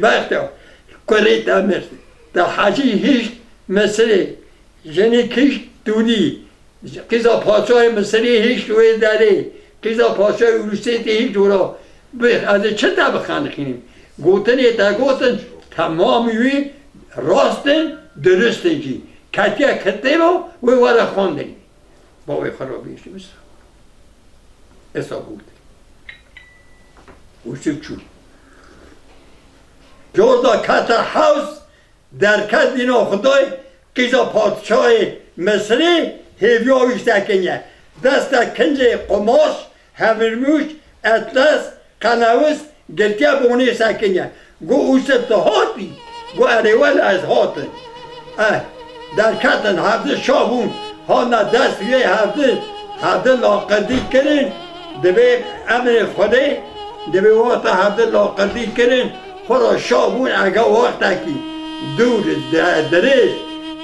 بختیار کلیت امرد در حاجی هیچ مسئله جنی کش دودی قیزا پاچه های مصری هیچ دوی داره قیزا پاچه های روسیتی هیچ دورا از چه تا بخانقینیم گوتنی تا گوتن تمامی راستن درستن جی کتیا کتی با وی وارا خوندنی با وی خرابیشی بسا ایسا بود اوشیب چون جوردا کتا حوز در کت دینا خدای قیزا پادشاه مصری هیویاویش تکنیه دست کنجه قماش هورموش اطلس قناوس گلتیا بونی سکنیه گو اوشت هاتی گو اریول از هاتن در کتن هفته شابون ها نه دست یه هفته لاقدی کرن دبی امر خوده دبی وقت هفته لاقدی کرن خورا شابون اگه وقت کی دور درش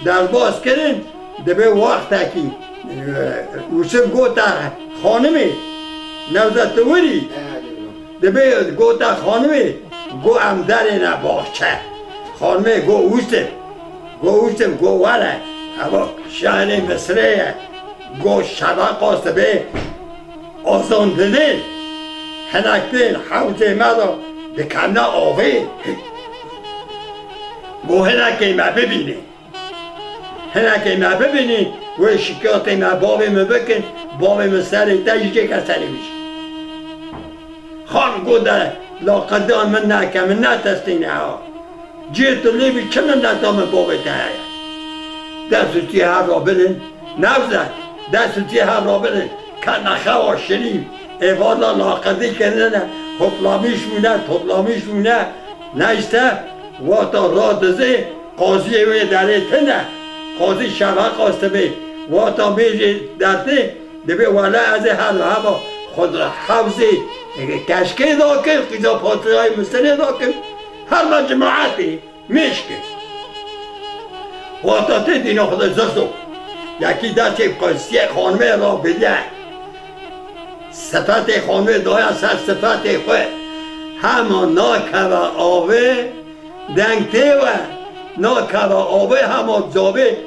در باز کرن دبی وقت کی اوشم گوتا خانمی نوزتوری دبی گوتا خانمی گو امدر نه باخچه خانمه گو اوشم گو وره اما شهر مصره گو شبق آسبه آزان دلین هنک دین حوزه مدا بکنه آوه گو هنک ما ببینه هنک ما ببینه و شکایت ما باب ما بکن باب ما سر تجیجه که سری میشه خان گو در لاقدان من نکم نتستینه ها جیت لیبی چمن نتام باب تهیه دستوتی هر را برن نوزد دستوتی هر را برن که نخوا شریف ایوالا لاقدی کنه تطلامیش مونه نشته واتا را دزه قاضی وی داره تنه قاضی شبق آسته بی واتا میجه درده دبی وله از هر هوا خود را حوزی کشکه دا کن قیزا پاتری های مستری دا کن هر مجموعاتی میشکن واتا تی دینا خود زستو یکی دستی قصیه خانمه را بده صفت خانمه دایا سر صفت خواه همه ناکه و آوه دنگته و ناکه و آوه همه زابه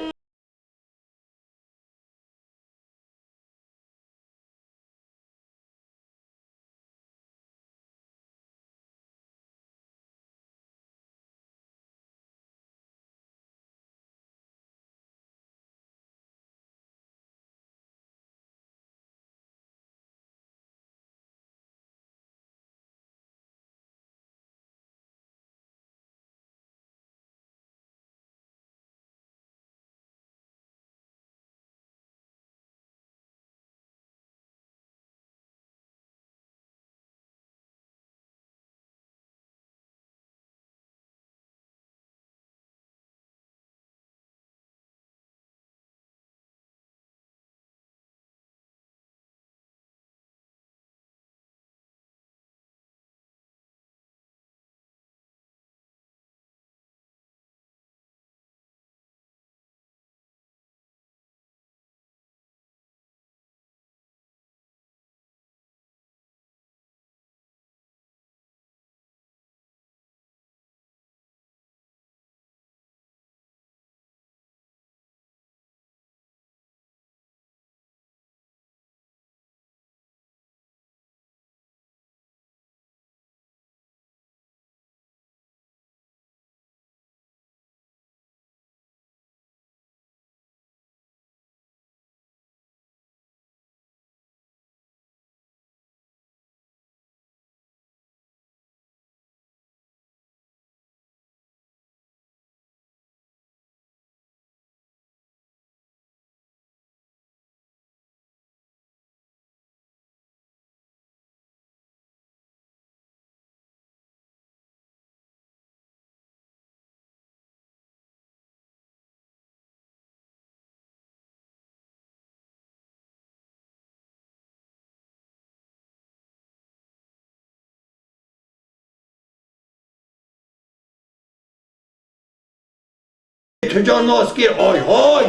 تجار ناس که آی های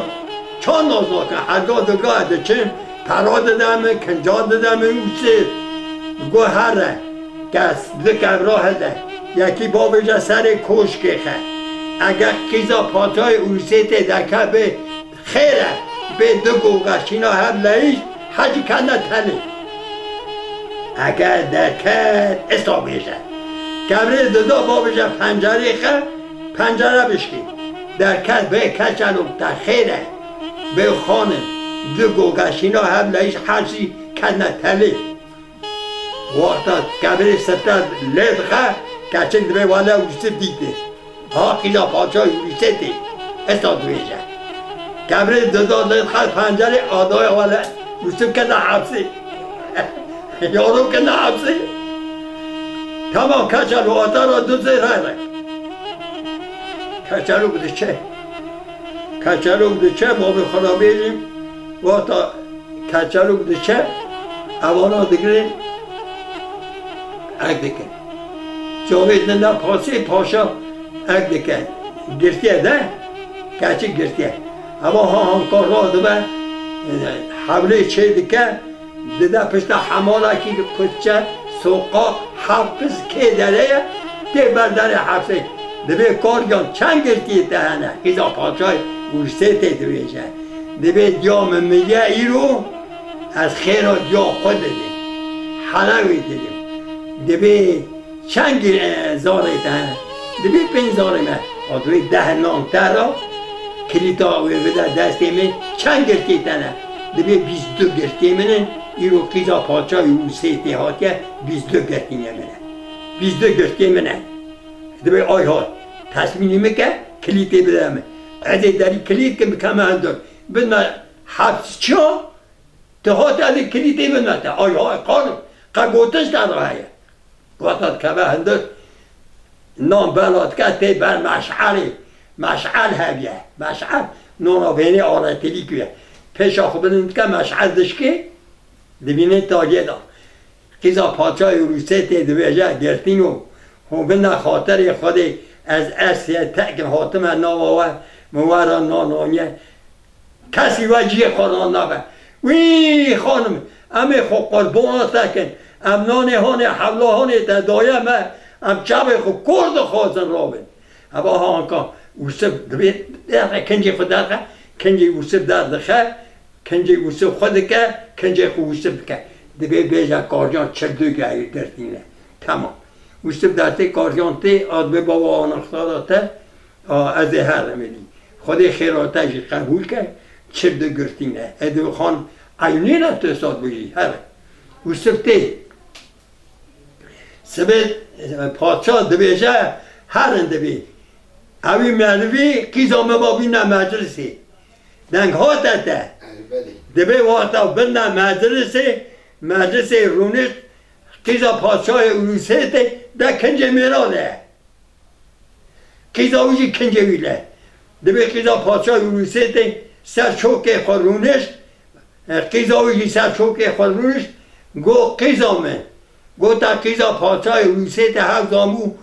چان ناز ناکن هرگاه دگاه ده چم پرا دادم کنجا دادم اوچه گو هره کس دکم راه ده یکی با بجا سر کوشکه خه اگر قیزا پاتای اوسیت دکه به خیره به دو گوگشینا هم لایش حج کنه تلی اگر دکه استا بیشه کبره دادا با بجا پنجره خه پنجره بشکی دکه به کچلو تا خیره به خانه دو گوگشینا هم لایش حجی کنه تلی وقتا کبری ستاد لید خواهد کچک دوی والا اوسیب دیده ها قیزا پاچای اوسیتی استاد دویجه کبری دادا لید خواهد پنجره آدای والا اوسیب کنه حبسی یارو کنه حبسی تمام کچلو آتا را دو زیر های کچلو بوده چه؟ کچلو بوده چه؟ ما به خدا بیریم وقتا کچلو بوده چه؟ اوانا دیگرین اگ دکن جاوید نه پاسی پاشا اگ دکن گرتیه ده کچی گرتیه اما ها هنکار را دو به حوله چه دکن دیده پشت حماله که کچه سوقا حفظ که داره ده بردر حفظ دبه کارگان چند گرتیه دهنه ایزا پاچای ورسته دویجه دبه دیام میگه ای رو از خیر و دیا خود دیدیم حلوی دیدیم دبی چند زاره دهنه دبی 5 زاره من آدوی 10 نام تر کلیتا بده دستی من چند گرتی دهنه دبی 22 گرتی منن ایرو قیزا پاچای او سیتی هاتیه 22 گرتی منن 22 گرتی منن دبی آی ها تصمیمی میکه کلیتی بدم ادی داری کلیت که بکمه هندر بدن حبس چا تهات ادی کلیتی بدن آی ها قانون قبوتش در راهیه وقت که به هندر نام بلاد که تی بر مشعل هبیه مشعل نونا بینی آرتیلی که پیش آخو بدند که مشعل دشکی دبینه تاگه دا قیزا پاچای روسیه تی دویجه گرتین و بنا خاطر خودی از اسیه تکن حاتم ناوه موارا نانانیه کسی وجه خانان نبه وی خانم امی خو قربان تکن ام نانه هانه حوله هانه تدایه ما ام چابه خو کرد خوازن رابن اما هانکا وصف درخه کنجی خود درخه کنجی وصف درخه کنجی وصف خود که کنجی خو وصف که دبی بیجا کاریان 42 گهی درتینه تمام وصف درته کاریان تی آدبه بابا آنختاراته از هر میلی خود خیراتش قبول که 42 گرتینه ادو خان عیونی را تساد بجی هر وصف تی سبب پادشاه دبیجه هر دبی اوی ملوی قیزا مبابی نه مجلسی دنگ ها تته دبی وقتا بنا مجلس رونش قیزا پادشاه روسیه ته ده کنجه میراله قیزا اوجی کنجه ویله دبی قیزا پادشاه روسیه ته سر چوک خورونش قیزا اوجی سر چوک خورونش گو قیزا من گو تا قیزا پادشاه روسیه ته هف زامو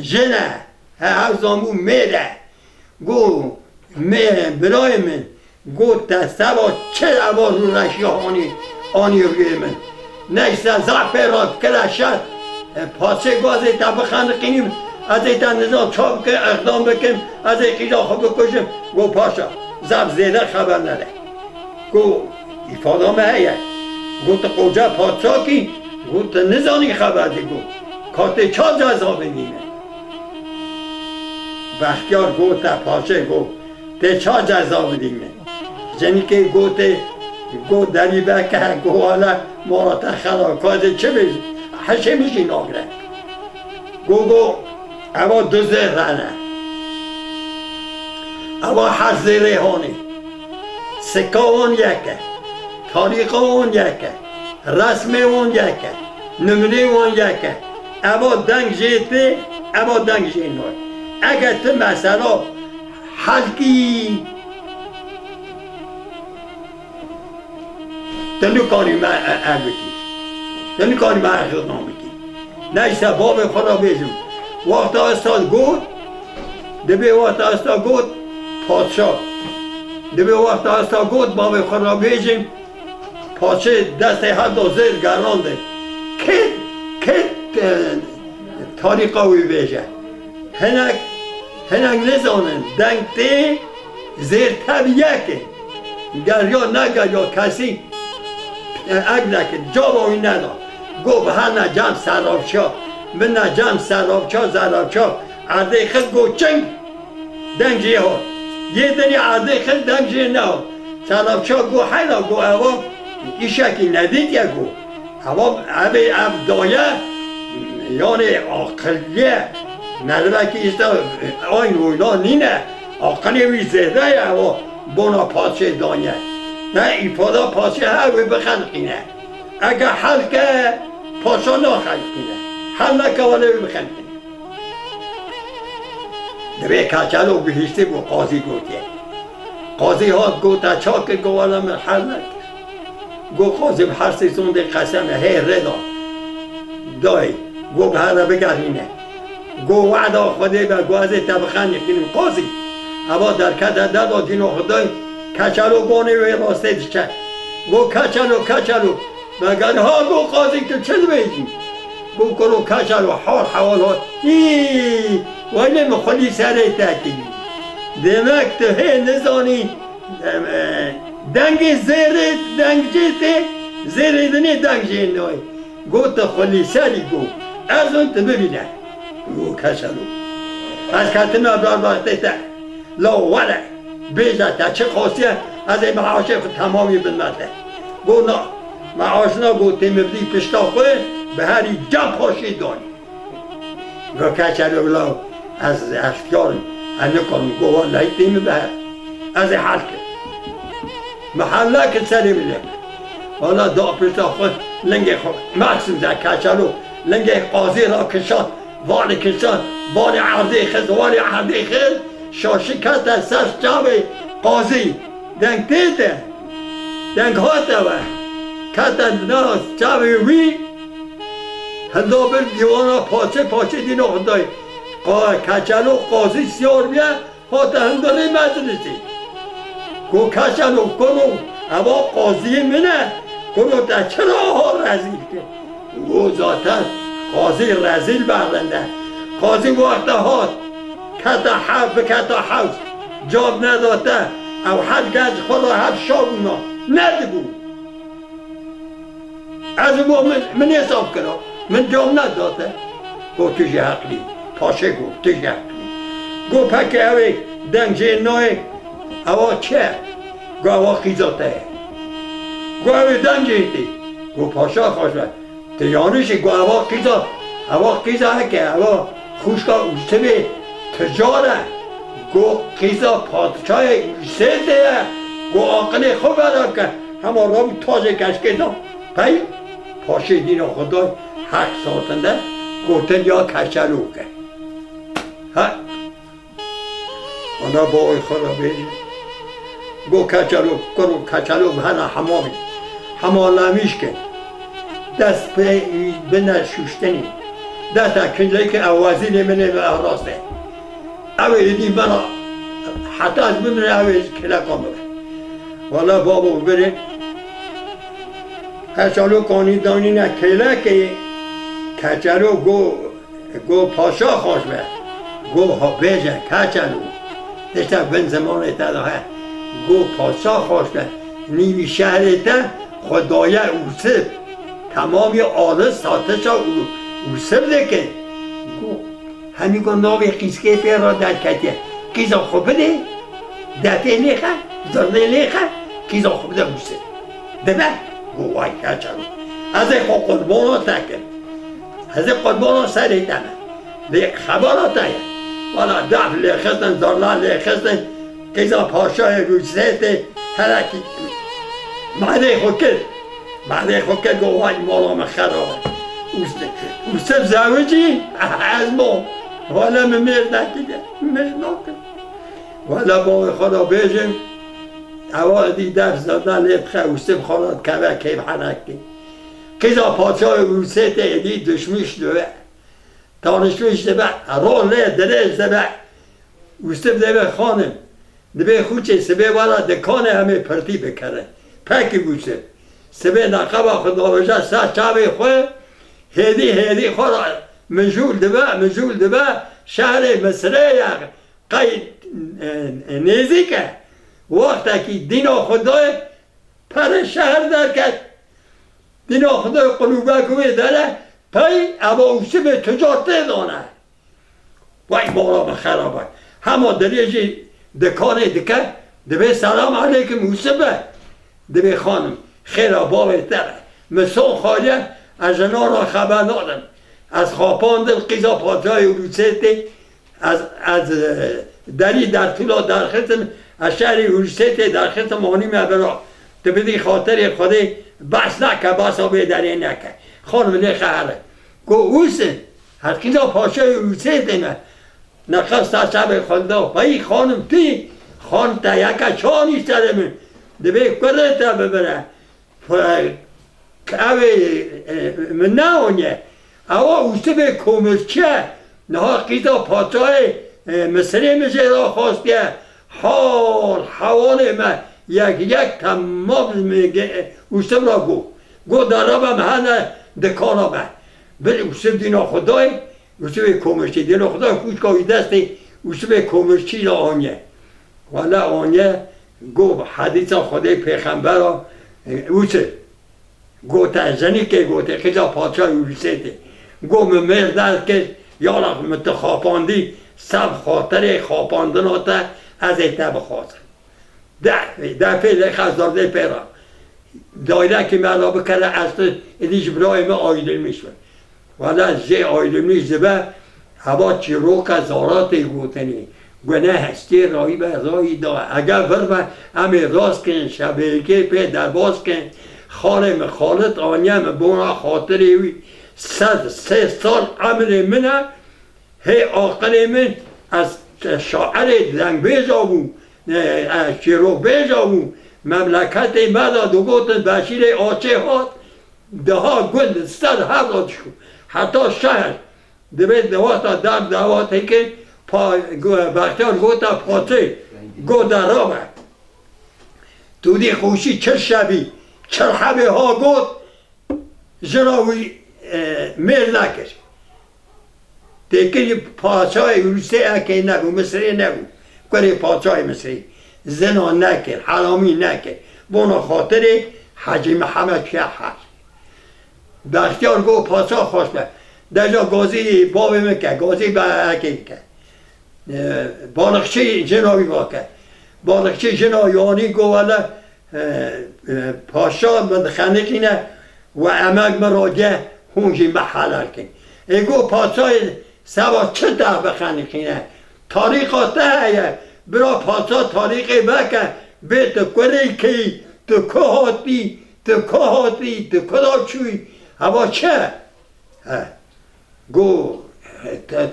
جنه هف زامو میره گو برای من گو تا سبا چه عبا رو رشی آنی روی من نیسته زعفرات کلشت پاسه گازه تا بخندقینیم از ایتا نظام چاپ که اقدام بکن از ای قیزا خوب بکشم گو پاشا زب زیده خبر نده گو ایفادامه هیه گو تا قوجه پادشاه کی گو تا نزانی خبر دی گو کاته چا جزا بگیمه بختیار گو تا پاشه گو ته چا جزا بدیمه جنی که گو ته گو دری بکه گو حالا مرات خلاکات چه بیشی هشه میشی ناگره گو اما دو زهرانه اما هر زیره هانی سکه اون یکه تاریخ اون یکه رسم اون یکه نمره اون یکه اما دنگ جیته اما دنگ جینوی اگر تو مثلا حلقی تنو کاری من بکی تنو کاری من اخیرنام بکی نیسته باب خدا بیشم وقت استاد گود دبی وقت استاد گود پادشاه دبی وقت استاد گود باب خدا بیشم پاچه دست حد زیر گرانده کت طریقه وی بیجه هنگ نزانن دنگ تی زیر طبیعه گر یا نگر یا کسی اگر که جا باوی ندار گو به هر نجم سرابچا من نجم سرابچا زرابچا عرده خود گو چنگ دنگ جیه ها یه دنی عرده خود دنگ جیه نه سرابچا گو حیلا گو اوام این شکل ندید یا گو اوام اوی دایه یعنی آقلیه نرده که ایستا آین ویلا نینه آقلی وی زهده اوام بونا پاچه دانیه نه ایفادا پاچه هاوی بخلقینه اگه حل که پاشا نخلقینه حل نکه ولی بخلقینه دوی کچلو بهشتی گو قاضی گوتیه قاضی ها گوتا چاک گوالا من حل نکه گو قاضی به هر سیزونده قسمه هی ردا دای گو به هر بگرینه گو وعدا خوده به گو از تبخن یکنیم قاضی اما در کده دادا دینو خدای کچلو گونه وی راسته دیشه گو کچلو مگر ها گو قاضی که چه بیدی گو کنو کچلو حال حوال ها ولی مخلی سره تکیلی دمک تو هی نزانی دنگ زیره دنگ جیته زیره دنی دنگ جینوی گو تو خلی سری گو از اون تو ببینه گو کچلو از کتنا دار وقتی تا لا وله بیجه تا چه خاصیه از این معاش تمامی بنمته گو نا معاش نا گو تیمبدی پشتا خواه به هری جم پاشی دانی گو کچلو لا از اختیار انکان گو والای تیم به از حل که محله که سری بله حالا دا پشتا خواه لنگ خواه مقصود در کچلو لنگ قاضی را کشان والی کشان والی عرضی خز والی عرضی خز شاشی کت از سر جامعه قاضی دنگ تیته دنگ هاته و کت از ناس جامعه وی هندا بر دیوانا پاچه دینو خدای کچلو قاضی سیار بیا هاته هندالی مجلسی گو کچلو کنو اما قاضی منه کنو در چرا ها رزیل که گو ذاتا قاضی رزیل برنده قاضی وقت هات کتا حوز جاب نداته او هر گنج خدا هر شاگونا ندگو از من حساب کنم من جاب نداته گو توی حقلی پاشه گو توی حقلی گو پکه اوی دنگ نوی اوا چه گو اوا خیزاته گو اوی دنگ ایتی گو پاشا خوشبه تیانوشی گو اوا خیزا هکه اوا خوشگاه اوسته بی تجاره گو قیزا پادشاه سیده گو آقلی خوب برام که همه را تاج کشکه دا پای پاشه دین خدای حق ساتنده گوتن یا کچلو که ها انا با اوی خدا بیدی گو کچلو به هنه همالامیش که دست به نشوشتنی دست کنجایی که اوازی نمینه به احراسته اوی دی بنا حتی از بمینه اوی کلکان بگه والا بابا بره کچلو کانی دانی نه کلکه کچلو گو پاشا خوش به گو ها بیجه کچلو دشتا بن زمان تا گو پاشا خوش به نیوی شهر تا خدای اوسف تمامی آل ساتشا اوسف دکه گو همی گو ناوی قیسکه پیرا در کتیه قیزا خوب بده دفعه لیخه زرده لیخه قیزا خوب بده اوسف دبه گو وای کچلو از این قربانا تکن از این قربانا سری دمه خبرات تایه والا دف لیخستن زرده لیخستن قیزا پاشای روزیت هرکی معده خود که گو وای مالام خرابه اوسف زوجی از ما والا ممیر نکن والا با خدا بیجم اول دی دف زدن لیبخه اوسف خالات که کیف حرکی قیزا پادشاه روسیت ایدی دشمیش دوه تانشویش دوه روله دلش دوه اوسف دوه خانم دبه خوچه سبه والا دکانه همه پرتی بکره پاکی اوسف سبه نقبه خدا بجه سه چاوی خواه هیدی خود مجول دبه شهر مصره یک قید نزدیکه وقتی که دین خدای پر شهر در کرد دین خدای قلوبه کوی داره پای ابا اوسی به تجارت دانه وای بالا بخرابه همه دریجی دکانه دکه دبه سلام علیکم اوسبه دبه خانم خیر بابه داره مسون خاله از جنا را خبر دادم از خواپاندل قیزا پادشاه روسیتی از دری در طولا در ختم از شهر روسیتی در ختم مانیم برا تو بدی خاطر خودی بس نکه بس آبه دری نکه خانم نخهره گو اوسه هر قیزا پادشاه روسیتی نقص تا شب خونده پایی خانم تی خان تا یکا چانی سره من دبه کرده تا ببره اوه من نهونیه اوه اوسته به کومرچه نه قیزا پادشاه مصری میشه را خواسته حال حواله من یک تمام اوسته را گو داره به محل دکانا من بله اوسته دینا خدای اوسته به کومرچی دینا خدای خوش کاوی دستی اوسته به کومرچی را آنیه والا آنیه گو حدیث خدای پیغمبر را اوسته گوته زنی که گوته قیزا پادشاه روسیتی گو مردد که یالا متخاپاندی سب خاطر خاپاندناتا از ایتا بخواست دفعه لخزارده پیرا دایده که مرا بکره از تو ایدیش برای ما آیدل میشون والا زی آیدل میشده هوا چی روکا زاراتی گوتنی گناه هستی رایی به رایی دا اگر ورمه امی راست کن شبیه پی در باز کن خالم خالت آنیم بونا خاطری وی 103 سال عمر منه هی آقل من از شاعر زنگ بیجا بود شیرو بیجا بود مملکت مدا دو گوتن بشیر آچه هات ده گل 100 شد حتی شهر دبه دواتا در دواتی که بختیار گوتا پاته گو در آمد تو دی خوشی چه شبی چه حبه ها گوت جناوی میل نکش دیگه پادشاه روسی اکی نگو مصری نگو کاری پادشاه مصری زنا نکر حرامی نکر بونا خاطر حاجی محمد شیخ هست بختیار گو پادشاه خوش به درجا گازی بابی میکه گازی به اکی که بالغچه جناوی واکه بالغچه جناویانی گو والا پاشا من خانقینه و امک مراجع هونجی محلل کن ایگو پادشاه سوا چه ده بخانقینه طریقات هایه برا پادشاه طریقی بکن به تو کلی کی تو که هاتی تو کدا چوی هوا چه گو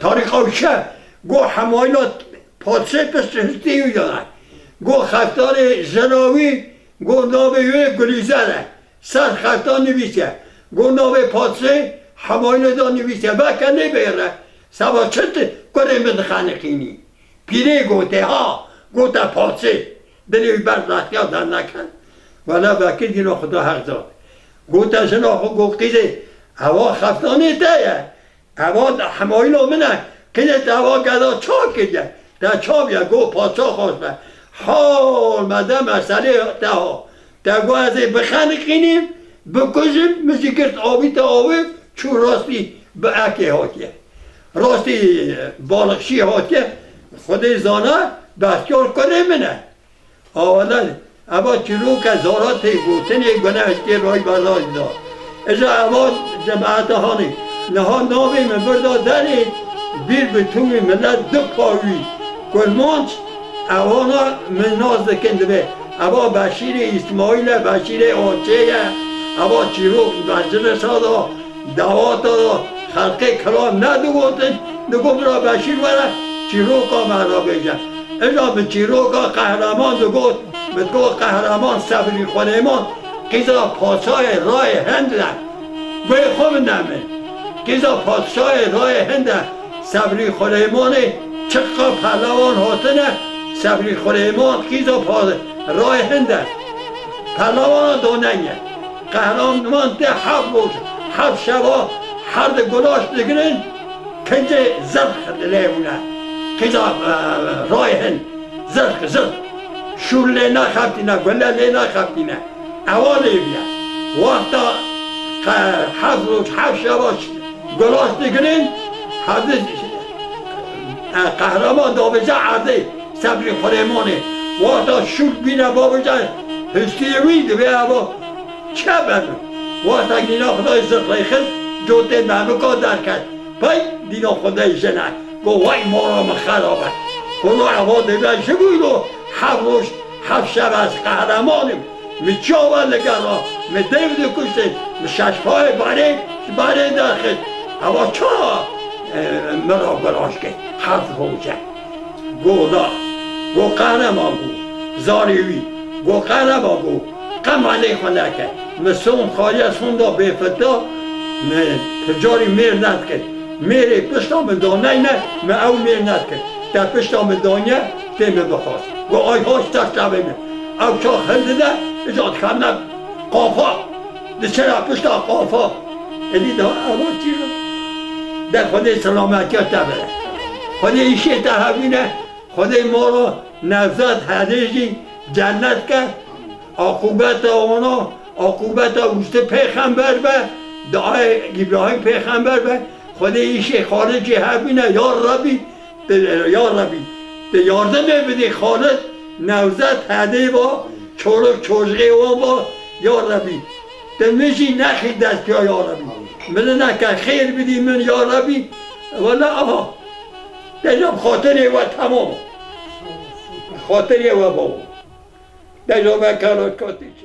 طریقا چه گو همایلات پادشاه پسرستی دارن گو خفتار جناوی گو ناوی گلیزره سر خفتار نویسه گو ناوی پادشاه همایل دا نویسه بکن نبیره سوا چطه کنه من خانقینی پیره گوته ها گوته پادشاه دلیوی برد رختیار در نکن ولی وکیل دینا خدا حق داد گوته جنا خود گو قیده هوا خفتانه تایه هوا همایل منه کنه هوا گدا چا کنه در چا بیا گو پادشاه خواست به حال مده مسئله تا گو از بخانقینیم بکشیم مزیگرد آبی تا آبی چون راستی به اکی هاتیه راستی بالغشی هاتیه خود زانه بختیار کنه منه اولا اما چلو که زارات گوتنی گناه اشتی رای برداشت داد اجا اما جماعت هانی نها ناوی من بردا داری بیر به تومی ملت دو پاوی گلمانچ اوانا من ناز دکنده به اما بشیر اسماعیل بشیر آچه اما چیرو بنجل سادا دوات دادا خلقه کلام ندو گوتن نگو برا بشیر وره چیرو کا مرا بیجن اجا به چیرو کا قهرمان دو گوت بگو قهرمان صبری خونیمان قیزا پادشاه رای هند به خوب نمه قیزا پادشاه رای هند صبری خونیمان چقا پهلوان هاتنه صبری خونیمان قیزا رای هند پهلوان دوننگه قهرمان ده هفت روز هفت شبا هر ده گلاش دگرن کنجه زرخ لیمونه قضا رایهن زرخ شور لی نخبتینه گله لی نخبتینه اوالی بیا وقتا هفت روز هفت شبا گلاش دگرن هفت قهرمان دابجه عرده صبری خریمانه وقتا شور بینه بابجه هستیوید بیا با چه برم وقتا دینا خدای زرخی خد جوته ممکا در کرد پای دینا خدای جنه گو وای مارام خرابه خدا عواد بیشه بودو هفت روز هفت شب از قهرمانیم می چاول لگر را می دیو کشتیم می شش پای بره درخید اما چا مرا براش که هفت روزه گو دا گو قهرمان گو زاریوی گو قهرمان گو قم علی خونه که مسون خواهی از خونده بیفتا تجاری میر ند کرد میره پشتا من دانه نه من او میر ند کرد در پشتا من دانه تیمه بخواست گو آی هاش تشتا بیم او چا خنده ده اجاد خمنه قافا ده چرا پشتا قافا اینی دا اما چی رو در خود سلامتی ها تبره خود ایشی تحوینه خود ما رو نوزد حدیجی جنت کرد عقوبت اونا عقوبت اوسته پیغمبر به دعای ابراهیم پیغمبر به خود ایشی خارجی همینه یا ربی ده یاردم بده خالد نوزد هده با چورک چوزغی و با یا ربی ده میشی نخی دست یا ربی من نکن خیر بدی من یا ربی ولی آها دجاب خاطری و تمام خاطری و بابا دجاب کرد کاتیش